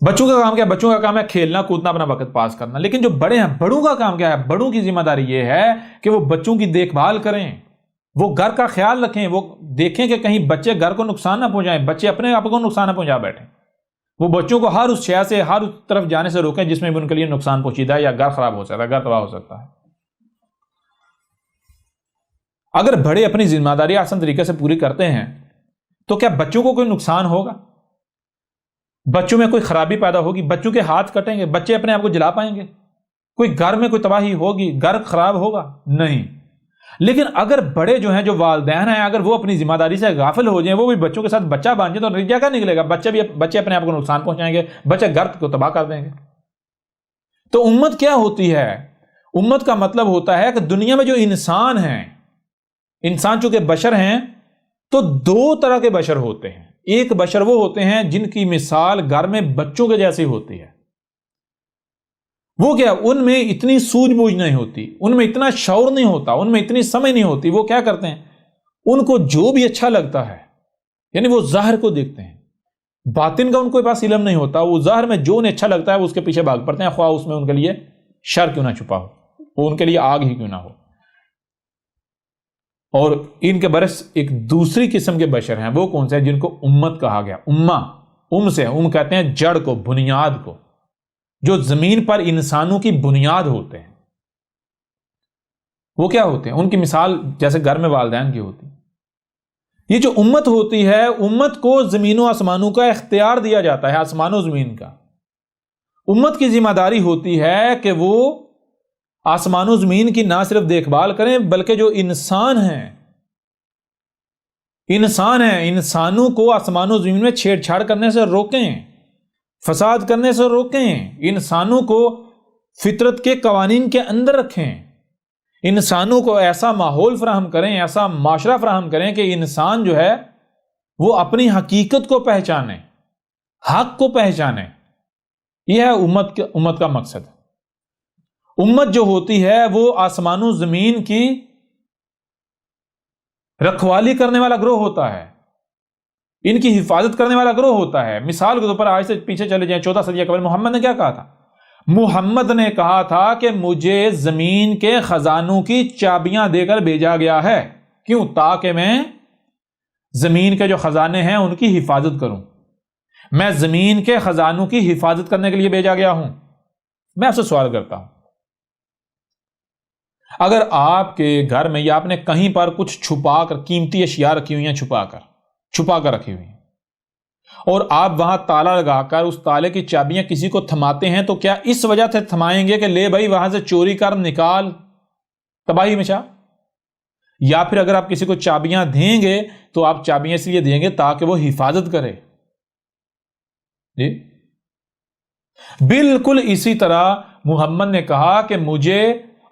بچوں کا کام کیا ہے؟ بچوں کا کام ہے کھیلنا کودنا، اپنا وقت پاس کرنا۔ لیکن جو بڑے ہیں، بڑوں کا کام کیا ہے؟ بڑوں کی ذمہ داری یہ ہے کہ وہ بچوں کی دیکھ بھال کریں، وہ گھر کا خیال رکھیں، وہ دیکھیں کہ کہیں بچے گھر کو نقصان نہ پہنچائیں، بچے اپنے آپ کو نقصان نہ پہنچا بیٹھیں، وہ بچوں کو ہر اس شے سے، ہر اس طرف جانے سے روکیں جس میں بھی ان کے لیے نقصان پہنچیدہ ہے یا گھر خراب ہو سکتا ہے، گھر تباہ ہو سکتا ہے۔ اگر بڑے اپنی ذمہ داری آسان طریقے سے پوری کرتے ہیں تو کیا بچوں کو کوئی نقصان ہوگا؟ بچوں میں کوئی خرابی پیدا ہوگی؟ بچوں کے ہاتھ کٹیں گے؟ بچے اپنے آپ کو جلا پائیں گے؟ کوئی گھر میں کوئی تباہی ہوگی؟ گھر خراب ہوگا؟ نہیں۔ لیکن اگر بڑے جو ہیں، جو والدین ہیں، اگر وہ اپنی ذمہ داری سے غافل ہو جائیں، وہ بھی بچوں کے ساتھ بچہ بن جائیں، تو نتیجہ کیا نکلے گا؟ بچے اپنے آپ کو نقصان پہنچائیں گے، بچے گھر کو تباہ کر دیں گے۔ تو امت کیا ہوتی ہے؟ امت کا مطلب ہوتا ہے کہ دنیا میں جو انسان ہیں، انسان چونکہ بشر ہیں تو دو طرح کے بشر ہوتے ہیں۔ ایک بشر وہ ہوتے ہیں جن کی مثال گھر میں بچوں کے جیسی ہوتی ہے۔ وہ کیا؟ ان میں اتنی سوجھ بوجھ نہیں ہوتی، ان میں اتنا شعور نہیں ہوتا، ان میں اتنی سمجھ نہیں ہوتی۔ وہ کیا کرتے ہیں؟ ان کو جو بھی اچھا لگتا ہے، یعنی وہ ظاہر کو دیکھتے ہیں، باطن کا ان کو پاس علم نہیں ہوتا، وہ ظاہر میں جو انہیں اچھا لگتا ہے وہ اس کے پیچھے بھاگ پڑتے ہیں، خواہ اس میں ان کے لیے شر کیوں نہ چھپا ہو، وہ ان کے لیے آگ ہی کیوں نہ ہو۔ اور ان کے برعکس ایک دوسری قسم کے بشر ہیں، وہ کون سے ہیں؟ جن کو امت کہا گیا۔ ام کہتے ہیں جڑ کو، بنیاد کو، جو زمین پر انسانوں کی بنیاد ہوتے ہیں۔ وہ کیا ہوتے ہیں؟ ان کی مثال جیسے گھر میں والدین کی ہوتی۔ یہ جو امت ہوتی ہے، امت کو زمین و آسمانوں کا اختیار دیا جاتا ہے، آسمان و زمین کا۔ امت کی ذمہ داری ہوتی ہے کہ وہ آسمان و زمین کی نہ صرف دیکھ بھال کریں، بلکہ جو انسان ہیں، انسانوں کو آسمان و زمین میں چھیڑ چھاڑ کرنے سے روکیں، فساد کرنے سے روکیں، انسانوں کو فطرت کے قوانین کے اندر رکھیں، انسانوں کو ایسا ماحول فراہم کریں، ایسا معاشرہ فراہم کریں کہ انسان جو ہے وہ اپنی حقیقت کو پہچانے، حق کو پہچانے۔ یہ ہے امت کا مقصد۔ امت جو ہوتی ہے وہ آسمان و زمین کی رکھوالی کرنے والا گروہ ہوتا ہے۔ ان کی حفاظت کرنے والا گروہ ہوتا ہے. مثال کے طور پر آج سے پیچھے چلے جائیں 14 صدی قبل محمد نے کیا کہا تھا؟ محمد نے کہا تھا کہ مجھے زمین کے خزانوں کی چابیاں دے کر بھیجا گیا ہے. کیوں؟ تاکہ میں زمین کے جو خزانے ہیں ان کی حفاظت کروں. میں زمین کے خزانوں کی حفاظت کرنے کے لیے بھیجا گیا ہوں. میں آپ سے سوال کرتا ہوں، اگر آپ کے گھر میں یا آپ نے کہیں پر کچھ چھپا کر قیمتی اشیاء رکھی ہوئی ہیں، چھپا کر رکھی ہوئی ہیں، اور آپ وہاں تالا لگا کر اس تالے کی چابیاں کسی کو تھماتے ہیں، تو کیا اس وجہ سے تھمائیں گے کہ لے بھائی وہاں سے چوری کر نکال، تباہی مچا؟ یا پھر اگر آپ کسی کو چابیاں دیں گے تو آپ چابیاں اس لیے دیں گے تاکہ وہ حفاظت کرے. جی بالکل اسی طرح محمد نے کہا کہ مجھے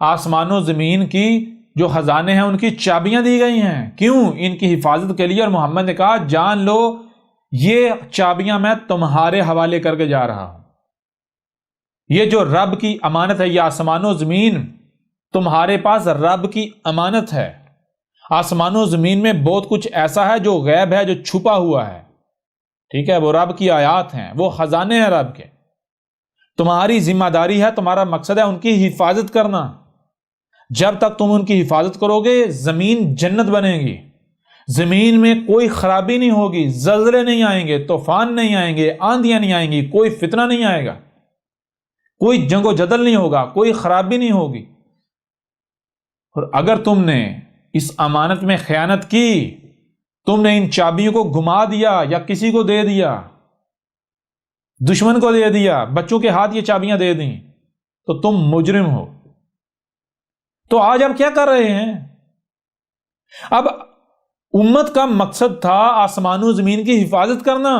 آسمان و زمین کی جو خزانے ہیں ان کی چابیاں دی گئی ہیں. کیوں؟ ان کی حفاظت کے لیے. اور محمد نے کہا جان لو یہ چابیاں میں تمہارے حوالے کر کے جا رہا ہوں. یہ جو رب کی امانت ہے، یہ آسمان و زمین تمہارے پاس رب کی امانت ہے. آسمان و زمین میں بہت کچھ ایسا ہے جو غیب ہے، جو چھپا ہوا ہے. ٹھیک ہے، وہ رب کی آیات ہیں، وہ خزانے ہیں رب کے. تمہاری ذمہ داری ہے، تمہارا مقصد ہے ان کی حفاظت کرنا. جب تک تم ان کی حفاظت کرو گے زمین جنت بنے گی. زمین میں کوئی خرابی نہیں ہوگی، زلزلے نہیں آئیں گے، طوفان نہیں آئیں گے، آندیاں نہیں آئیں گی، کوئی فتنہ نہیں آئے گا، کوئی جنگ و جدل نہیں ہوگا، کوئی خرابی نہیں ہوگی. اور اگر تم نے اس امانت میں خیانت کی، تم نے ان چابیوں کو گما دیا یا کسی کو دے دیا، دشمن کو دے دیا، بچوں کے ہاتھ یہ چابیاں دے دیں، تو تم مجرم ہو. تو آج ہم کیا کر رہے ہیں؟ اب امت کا مقصد تھا آسمان و زمین کی حفاظت کرنا.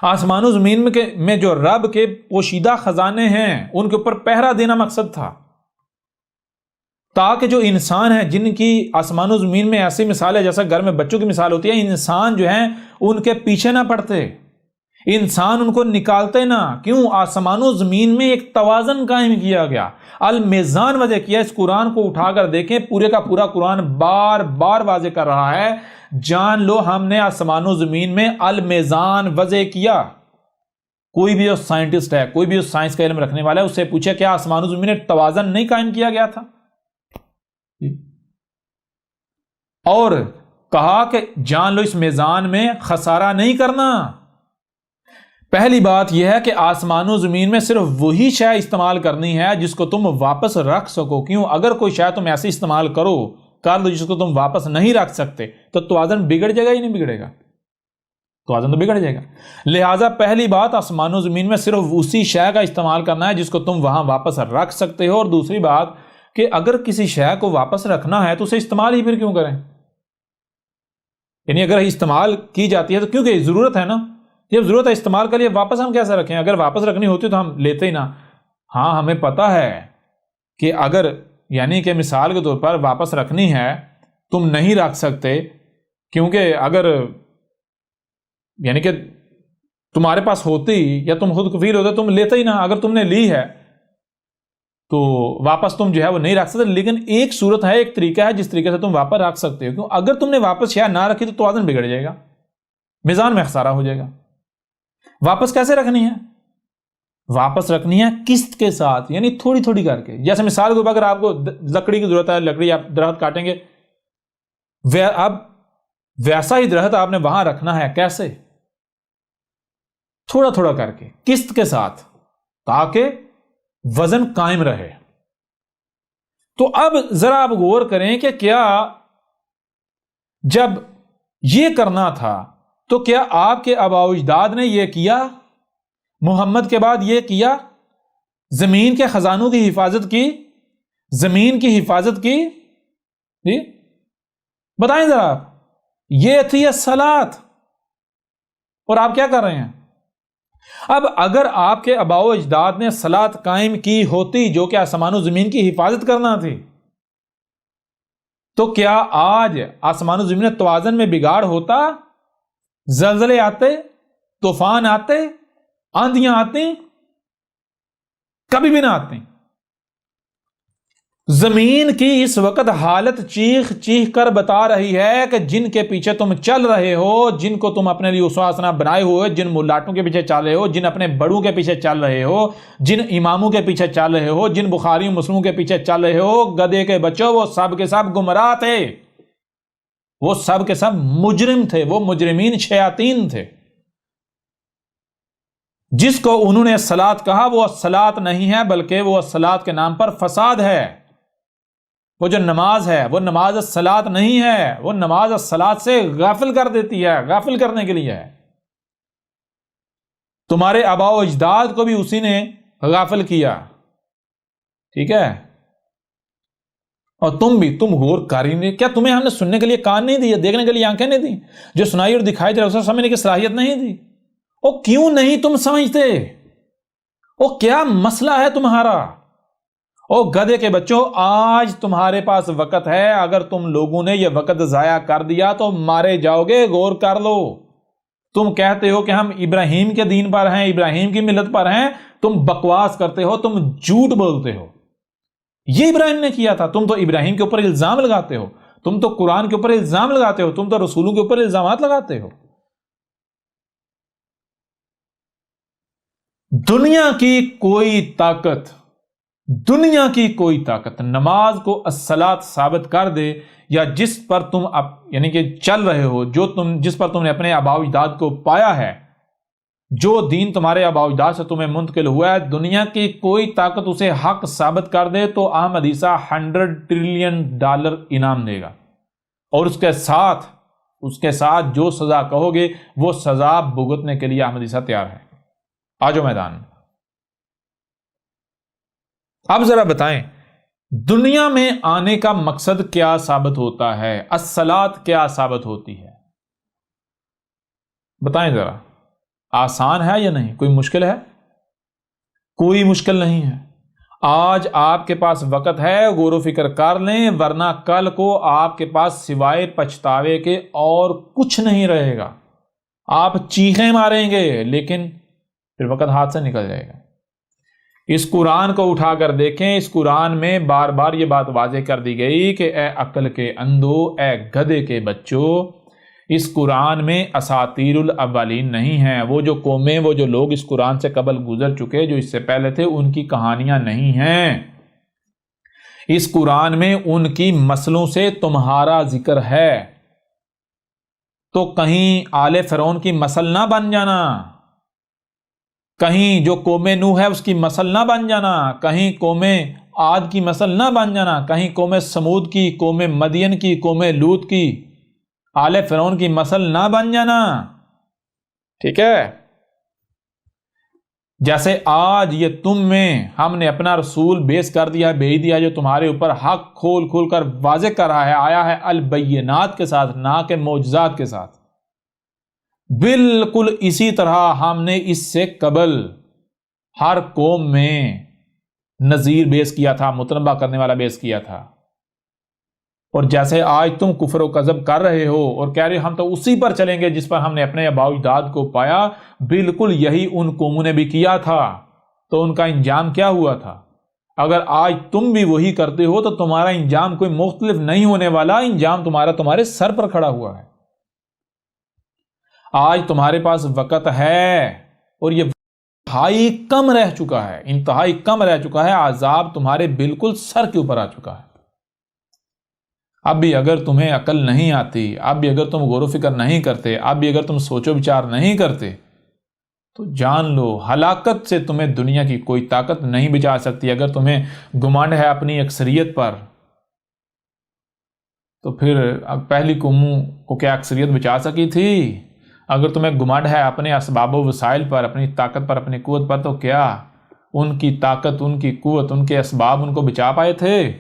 آسمان و زمین میں جو رب کے پوشیدہ خزانے ہیں ان کے اوپر پہرا دینا مقصد تھا، تاکہ جو انسان ہیں جن کی آسمان و زمین میں ایسی مثال ہے جیسا گھر میں بچوں کی مثال ہوتی ہے، انسان جو ہیں ان کے پیچھے نہ پڑتے، انسان ان کو نکالتے نہ. کیوں؟ آسمان و زمین میں ایک توازن قائم کیا گیا، المیزان وضع کیا. اس قرآن کو اٹھا کر دیکھیں، پورے کا پورا قرآن بار بار واضح کر رہا ہے، جان لو ہم نے آسمان و زمین میں المیزان وضع کیا. کوئی بھی جو سائنٹسٹ ہے، کوئی بھی جو سائنس کا علم رکھنے والا ہے، اس سے پوچھے کیا آسمان و زمین میں توازن نہیں قائم کیا گیا تھا؟ اور کہا کہ جان لو اس میزان میں خسارہ نہیں کرنا. پہلی بات یہ ہے کہ آسمان و زمین میں صرف وہی شے استعمال کرنی ہے جس کو تم واپس رکھ سکو. کیوں؟ اگر کوئی شے تم ایسے استعمال کر لو جس کو تم واپس نہیں رکھ سکتے تو توازن بگڑ جائے گا یا نہیں بگڑے گا؟ توازن تو بگڑ جائے گا. لہٰذا پہلی بات آسمان و زمین میں صرف اسی شے کا استعمال کرنا ہے جس کو تم وہاں واپس رکھ سکتے ہو. اور دوسری بات کہ اگر کسی شے کو واپس رکھنا ہے تو اسے استعمال ہی پھر کیوں کریں؟ یعنی اگر استعمال کی جاتی ہے تو کیونکہ ضرورت ہے نا، جب ضرورت ہے استعمال کریے، واپس ہم کیسے رکھیں؟ اگر واپس رکھنی ہوتی تو ہم لیتے ہی نہ. ہاں ہمیں پتا ہے کہ اگر یعنی کہ مثال کے طور پر واپس رکھنی ہے تم نہیں رکھ سکتے، کیونکہ اگر یعنی کہ تمہارے پاس ہوتی یا تم خود کفیل ہوتے تم لیتے ہی نہ. اگر تم نے لی ہے تو واپس تم جو ہے وہ نہیں رکھ سکتے. لیکن ایک صورت ہے، ایک طریقہ ہے جس طریقے سے تم واپس رکھ سکتے ہو. کیوں؟ اگر تم نے واپس شے نہ رکھی تو توازن بگڑ جائے گا، میزان میں خسارہ ہو جائے گا. واپس کیسے رکھنی ہے؟ واپس رکھنی ہے قسط کے ساتھ، یعنی تھوڑی تھوڑی کر کے. جیسے مثال کے طور پر اگر آپ کو لکڑی کی ضرورت ہے، لکڑی آپ درخت کاٹیں گے، اب ویسا ہی درخت آپ نے وہاں رکھنا ہے. کیسے؟ تھوڑا تھوڑا کر کے، قسط کے ساتھ، تاکہ وزن قائم رہے. تو اب ذرا آپ غور کریں کہ کیا جب یہ کرنا تھا تو کیا آپ کے آباء و اجداد نے یہ کیا؟ محمد کے بعد یہ کیا؟ زمین کے خزانوں کی حفاظت کی، زمین کی حفاظت کی؟ جی بتائیں ذرا آپ. یہ تھی الصلاۃ، اور آپ کیا کر رہے ہیں؟ اب اگر آپ کے آباء و اجداد نے صلاۃ قائم کی ہوتی جو کہ آسمان و زمین کی حفاظت کرنا تھی، تو کیا آج آسمان و زمین میں توازن میں بگاڑ ہوتا؟ زلزلے آتے، طوفان آتے، آندیاں آتی؟ کبھی بھی نہ آتی. زمین کی اس وقت حالت چیخ چیخ کر بتا رہی ہے کہ جن کے پیچھے تم چل رہے ہو، جن کو تم اپنے لیے اسوہ حسنہ بنائے ہوئے، جن ملاٹوں کے پیچھے چل رہے ہو، جن اپنے بڑوں کے پیچھے چل رہے ہو، جن اماموں کے پیچھے چل رہے ہو، جن بخاری مسلموں کے پیچھے چل رہے ہو، گدھے کے بچوں، وہ سب کے سب گمراہ تھے، وہ سب کے سب مجرم تھے، وہ مجرمین شیاطین تھے۔ جس کو انہوں نے الصلاۃ کہا وہ الصلاۃ نہیں ہے، بلکہ وہ الصلاۃ کے نام پر فساد ہے۔ وہ جو نماز ہے وہ نماز الصلاۃ نہیں ہے، وہ نماز الصلاۃ سے غافل کر دیتی ہے، غافل کرنے کے لیے ہے۔ تمہارے آباء و اجداد کو بھی اسی نے غافل کیا، ٹھیک ہے؟ اور تم غور کر ہی نہیں، کیا تمہیں ہم نے سننے کے لیے کان نہیں دیے، دیکھنے کے لیے آنکھیں نہیں دی، جو سنائی اور دکھائی دے اسے سمجھنے کی صلاحیت نہیں دی؟ او کیوں نہیں تم سمجھتے؟ او کیا مسئلہ ہے تمہارا؟ او گدھے کے بچوں، آج تمہارے پاس وقت ہے، اگر تم لوگوں نے یہ وقت ضائع کر دیا تو مارے جاؤ گے، غور کر لو۔ تم کہتے ہو کہ ہم ابراہیم کے دین پر ہیں، ابراہیم کی ملت پر ہیں، تم بکواس کرتے ہو، تم جھوٹ بولتے ہو۔ یہ ابراہیم نے کیا تھا، تم تو ابراہیم کے اوپر الزام لگاتے ہو، تم تو قرآن کے اوپر الزام لگاتے ہو، تم تو رسولوں کے اوپر الزامات لگاتے ہو۔ دنیا کی کوئی طاقت نماز کو الصلاۃ ثابت کر دے، یا جس پر تم یعنی کہ چل رہے ہو، جس پر تم نے اپنے آباء و اجداد کو پایا ہے، جو دین تمہارے آباء و اجداد سے تمہیں منتقل ہوا ہے، دنیا کی کوئی طاقت اسے حق ثابت کر دے تو احمد عیسیٰ $100 ٹریلین انعام دے گا، اور اس کے ساتھ جو سزا کہو گے وہ سزا بھگتنے کے لیے احمد عیسیٰ تیار ہے۔ آجو میدان میں۔ اب ذرا بتائیں، دنیا میں آنے کا مقصد کیا ثابت ہوتا ہے؟ الصلاۃ کیا ثابت ہوتی ہے؟ بتائیں ذرا، آسان ہے یا نہیں؟ کوئی مشکل ہے؟ کوئی مشکل نہیں ہے۔ آج آپ کے پاس وقت ہے، غور و فکر کر لیں، ورنہ کل کو آپ کے پاس سوائے پچھتاوے کے اور کچھ نہیں رہے گا۔ آپ چیخیں ماریں گے لیکن پھر وقت ہاتھ سے نکل جائے گا۔ اس قرآن کو اٹھا کر دیکھیں، اس قرآن میں بار بار یہ بات واضح کر دی گئی کہ اے عقل کے اندھو، اے گدھے کے بچوں، اس قرآن میں اساطیر الاولین نہیں ہیں۔ وہ جو قومیں، وہ جو لوگ اس قرآن سے قبل گزر چکے، جو اس سے پہلے تھے، ان کی کہانیاں نہیں ہیں۔ اس قرآن میں ان کی مسلوں سے تمہارا ذکر ہے، تو کہیں آل فرعون کی مسل نہ بن جانا، کہیں جو قوم نوح ہے اس کی مسل نہ بن جانا، کہیں قوم عاد کی مسل نہ بن جانا، کہیں قوم سمود کی، قوم مدین کی، قوم لوط کی، آل فرعون کی مسل نہ بن جانا، ٹھیک ہے؟ جیسے آج یہ تم میں ہم نے اپنا رسول بیس کر دیا، بھیج دیا، جو تمہارے اوپر حق کھول کھول کر واضح کر رہا ہے، آیا ہے البینات کے ساتھ، نہ کہ معجزات کے ساتھ۔ بالکل اسی طرح ہم نے اس سے قبل ہر قوم میں نذیر بیس کیا تھا، متنبہ کرنے والا بیس کیا تھا۔ اور جیسے آج تم کفر و کذب کر رہے ہو اور کہہ رہے ہم تو اسی پر چلیں گے جس پر ہم نے اپنے آباء و اجداد کو پایا، بالکل یہی ان قوموں نے بھی کیا تھا، تو ان کا انجام کیا ہوا تھا؟ اگر آج تم بھی وہی کرتے ہو تو تمہارا انجام کوئی مختلف نہیں ہونے والا، انجام تمہارے سر پر کھڑا ہوا ہے۔ آج تمہارے پاس وقت ہے اور یہ انتہائی کم رہ چکا ہے، انتہائی کم رہ چکا ہے، عذاب تمہارے بالکل سر کے اوپر آ چکا ہے۔ اب بھی اگر تمہیں عقل نہیں آتی، اب بھی اگر تم غور و فکر نہیں کرتے، اب بھی اگر تم سوچ و بچار نہیں کرتے، تو جان لو ہلاکت سے تمہیں دنیا کی کوئی طاقت نہیں بچا سکتی۔ اگر تمہیں گمانڈ ہے اپنی اکثریت پر، تو پھر پہلی قوموں کو کیا اکثریت بچا سکی تھی؟ اگر تمہیں گمانڈ ہے اپنے اسباب و وسائل پر، اپنی طاقت پر، اپنی قوت پر، تو کیا ان کی طاقت، ان کی قوت، ان کے اسباب ان کو بچا پائے تھے؟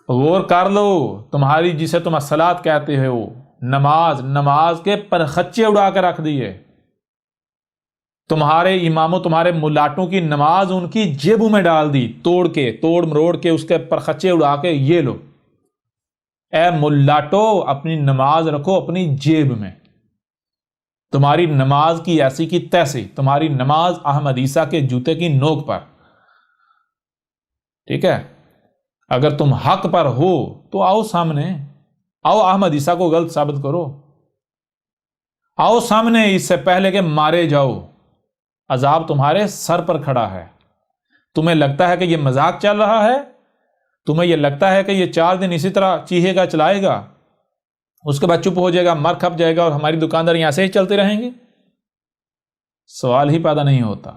غور کر لو، تمہاری جسے تم الصلاۃ کہتے ہو، نماز کے پرخچے اڑا کے رکھ دیے۔ تمہارے اماموں، تمہارے ملاٹوں کی نماز ان کی جیبوں میں ڈال دی، توڑ مروڑ کے اس کے پرخچے اڑا کے، یہ لو اے ملاٹو، اپنی نماز رکھو اپنی جیب میں۔ تمہاری نماز کی ایسی کی تیسی، تمہاری نماز احمد عیسیٰ کے جوتے کی نوک پر۔ ٹھیک ہے؟ اگر تم حق پر ہو تو آؤ سامنے، آؤ احمد عیسیٰ کو غلط ثابت کرو، آؤ سامنے اس سے پہلے کہ مارے جاؤ۔ عذاب تمہارے سر پر کھڑا ہے، تمہیں لگتا ہے کہ یہ مذاق چل رہا ہے، تمہیں یہ لگتا ہے کہ یہ 4 دن اسی طرح چیخے گا چلائے گا، اس کے بعد چپ ہو جائے گا، مر کھپ جائے گا اور ہماری دکاندار یہاں سے ہی چلتے رہیں گے؟ سوال ہی پیدا نہیں ہوتا۔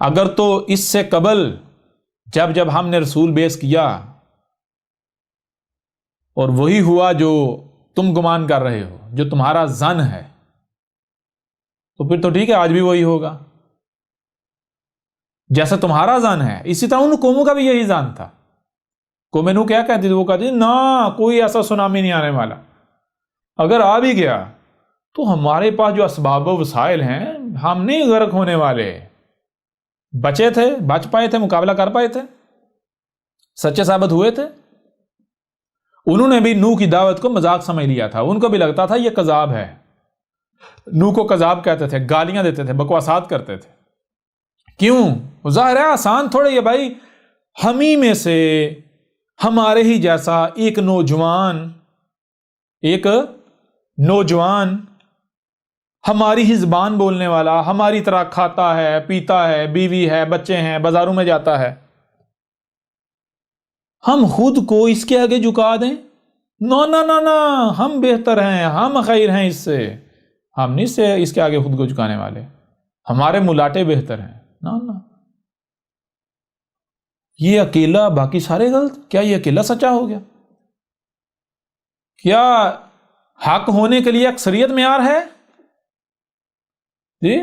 اگر تو اس سے قبل جب ہم نے رسول بیعت کیا اور وہی ہوا جو تم گمان کر رہے ہو، جو تمہارا ظن ہے، تو پھر تو ٹھیک ہے، آج بھی وہی ہوگا جیسا تمہارا ظن ہے۔ اسی طرح ان قوموں کا بھی یہی ظن تھا۔ قوم نوح کیا کہتی تھی؟ وہ کہتی تھی نہ، کوئی ایسا سونامی نہیں آنے والا، اگر آ بھی گیا تو ہمارے پاس جو اسباب و وسائل ہیں، ہم نہیں غرق ہونے والے۔ بچے تھے، بچ پائے تھے، مقابلہ کر پائے تھے، سچے ثابت ہوئے تھے۔ انہوں نے بھی نوح کی دعوت کو مذاق سمجھ لیا تھا، ان کو بھی لگتا تھا یہ کذاب ہے۔ نوح کو کذاب کہتے تھے، گالیاں دیتے تھے، بکواسات کرتے تھے۔ کیوں؟ ظاہر ہے آسان تھوڑے یہ بھائی، ہمیں میں سے ہمارے ہی جیسا ایک نوجوان ہماری ہی زبان بولنے والا، ہماری طرح کھاتا ہے، پیتا ہے، بیوی ہے، بچے ہیں، بازاروں میں جاتا ہے، ہم خود کو اس کے آگے جھکا دیں؟ نو نہ نہ نہ، ہم بہتر ہیں، ہم خیر ہیں اس سے، ہم نہیں اس کے آگے خود کو جھکانے والے، ہمارے ملاٹے بہتر ہیں۔ نہ نہ، یہ اکیلا، باقی سارے غلط؟ کیا یہ اکیلا سچا ہو گیا؟ کیا حق ہونے کے لیے اکثریت معیار ہے؟ جی،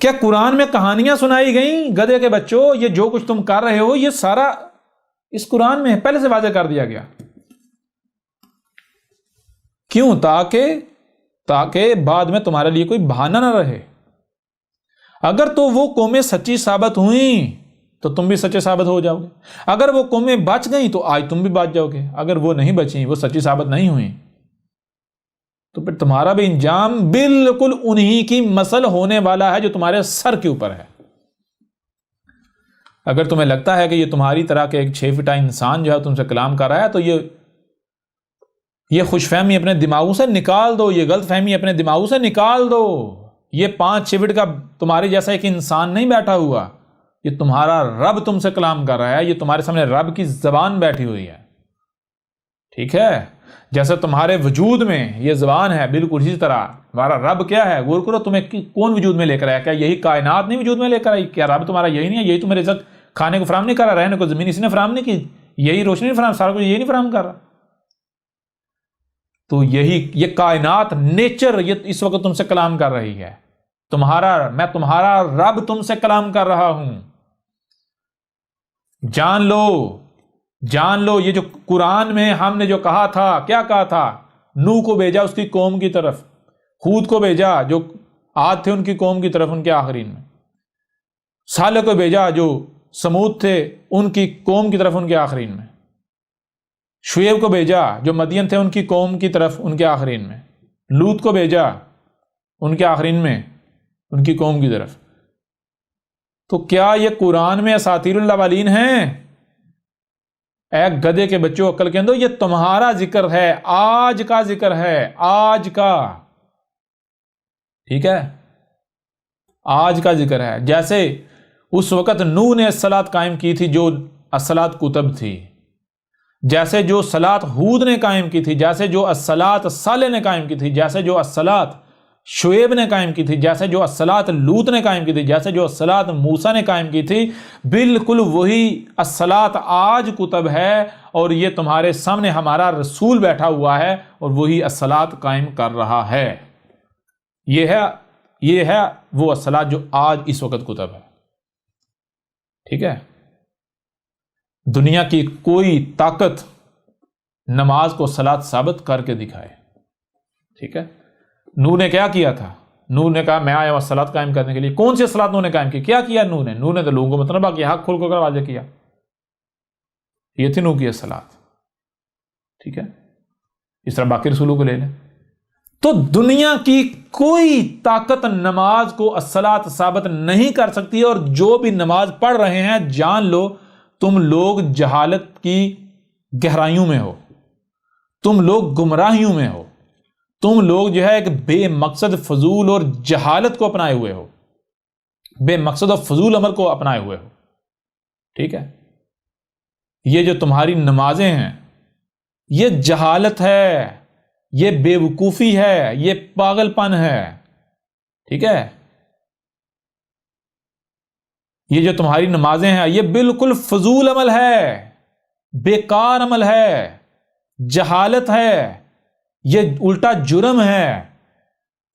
کیا قرآن میں کہانیاں سنائی گئیں گدھے کے بچوں، یہ جو کچھ تم کر رہے ہو یہ سارا اس قرآن میں پہلے سے واضح کر دیا گیا؟ کیوں؟ تاکہ بعد میں تمہارے لیے کوئی بہانہ نہ رہے۔ اگر تو وہ قومیں سچی ثابت ہوئیں تو تم بھی سچے ثابت ہو جاؤ گے، اگر وہ قومیں بچ گئیں تو آج تم بھی بچ جاؤ گے، اگر وہ نہیں بچیں، وہ سچی ثابت نہیں ہوئیں، تو پھر تمہارا بھی انجام بالکل انہی کی مثل ہونے والا ہے جو تمہارے سر کے اوپر ہے۔ اگر تمہیں لگتا ہے کہ یہ تمہاری طرح کے ایک 6 فٹا انسان جو ہے تم سے کلام کر رہا ہے، تو یہ خوش فہمی اپنے دماغوں سے نکال دو، یہ غلط فہمی اپنے دماغوں سے نکال دو۔ یہ 5-6 فٹ کا تمہارے جیسا ایک انسان نہیں بیٹھا ہوا، یہ تمہارا رب تم سے کلام کر رہا ہے، یہ تمہارے سامنے رب کی زبان بیٹھی ہوئی ہے، ٹھیک ہے؟ جیسے تمہارے وجود میں یہ زبان ہے، بالکل اسی طرح ہمارا رب کیا ہے؟ غور کرو، تمہیں کون وجود میں لے کر آیا؟ کیا یہی کائنات نہیں وجود میں لے کر آئی؟ کیا رب تمہارا یہی نہیں ہے؟ یہی تمہیں رزق کھانے کو فراہم نہیں کر رہا؟ رہنے کو زمین اسی نے فراہم نہیں کی؟ یہی روشنی نہیں فراہم، سارا کچھ یہی نہیں فراہم کر رہا؟ تو یہ کائنات، نیچر، یہ اس وقت تم سے کلام کر رہی ہے۔ میں تمہارا رب تم سے کلام کر رہا ہوں۔ جان لو، یہ جو قرآن میں ہم نے جو کہا تھا، کیا کہا تھا؟ نوح کو بھیجا اس کی قوم کی طرف، ہود کو بھیجا جو عاد تھے ان کی قوم کی طرف ان کے آخرین میں، صالح کو بھیجا جو سمود تھے ان کی قوم کی طرف ان کے آخرین میں، شعیب کو بھیجا جو مدین تھے ان کی قوم کی طرف ان کے آخرین میں، لوط کو بھیجا ان کے آخرین میں ان کی قوم کی طرف۔ تو کیا یہ قرآن میں اساطیر الاولین ہیں؟ اے گدھے کے بچوں، عقل کے اندر، یہ تمہارا ذکر ہے، آج کا ذکر ہے، آج کا، ٹھیک ہے؟ آج کا ذکر ہے۔ جیسے اس وقت نوح نے الصلاۃ قائم کی تھی جو الصلاۃ کتب تھی، جیسے جو صلاۃ ہود نے قائم کی تھی، جیسے جو الصلاۃ صالح نے قائم کی تھی، جیسے جو الصلاۃ شعیب نے قائم کی تھی، جیسے جو الصلاۃ لوط نے قائم کی تھی، جیسے جو الصلاۃ موسیٰ نے قائم کی تھی، بالکل وہی الصلاۃ آج کتب ہے، اور یہ تمہارے سامنے ہمارا رسول بیٹھا ہوا ہے اور وہی الصلاۃ قائم کر رہا ہے۔ یہ ہے وہ الصلاۃ جو آج اس وقت کتب ہے، ٹھیک ہے؟ دنیا کی کوئی طاقت نماز کو صلاۃ ثابت کر کے دکھائے، ٹھیک ہے؟ نوح نے کیا کیا تھا؟ نوح نے کہا میں آیا ہوں صلاۃ قائم کرنے کے لیے۔ کون سی صلاۃ نوح نے قائم کی؟ کیا کیا نوح نے تو لوگوں کو مطلب کہ حق کھول کر واضح کیا، یہ تھی نوح کی صلاۃ، ٹھیک ہے؟ اس طرح باقی رسولوں کو لے لیں۔ تو دنیا کی کوئی طاقت نماز کو الصلاۃ ثابت نہیں کر سکتی، اور جو بھی نماز پڑھ رہے ہیں جان لو تم لوگ جہالت کی گہرائیوں میں ہو، تم لوگ گمراہیوں میں ہو، تم لوگ جو ہے ایک بے مقصد فضول اور جہالت کو اپنائے ہوئے ہو، بے مقصد اور فضول عمل کو اپنائے ہوئے ہو. ٹھیک ہے، یہ جو تمہاری نمازیں ہیں یہ جہالت ہے، یہ بے وقوفی ہے، یہ پاگل پن ہے. ٹھیک ہے، یہ جو تمہاری نمازیں ہیں یہ بالکل فضول عمل ہے، بیکار عمل ہے، جہالت ہے، یہ الٹا جرم ہے.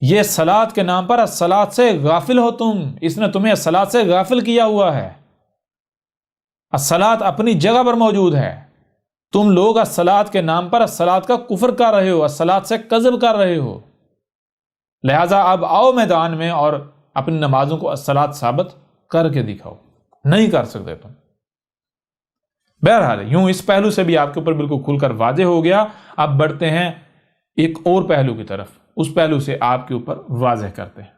یہ صلاۃ کے نام پر الصلاۃ سے غافل ہو تم، اس نے تمہیں الصلاۃ سے غافل کیا ہوا ہے. الصلاۃ اپنی جگہ پر موجود ہے، تم لوگ الصلاۃ کے نام پر الصلاۃ کا کفر کر رہے ہو، الصلاۃ سے کذب کر رہے ہو. لہذا اب آؤ میدان میں اور اپنی نمازوں کو الصلاۃ ثابت کر کے دکھاؤ. نہیں کر سکتے تم. بہرحال یوں اس پہلو سے بھی آپ کے اوپر بالکل کھل کر واضح ہو گیا. اب بڑھتے ہیں ایک اور پہلو کی طرف، اس پہلو سے آپ کے اوپر واضح کرتے ہیں.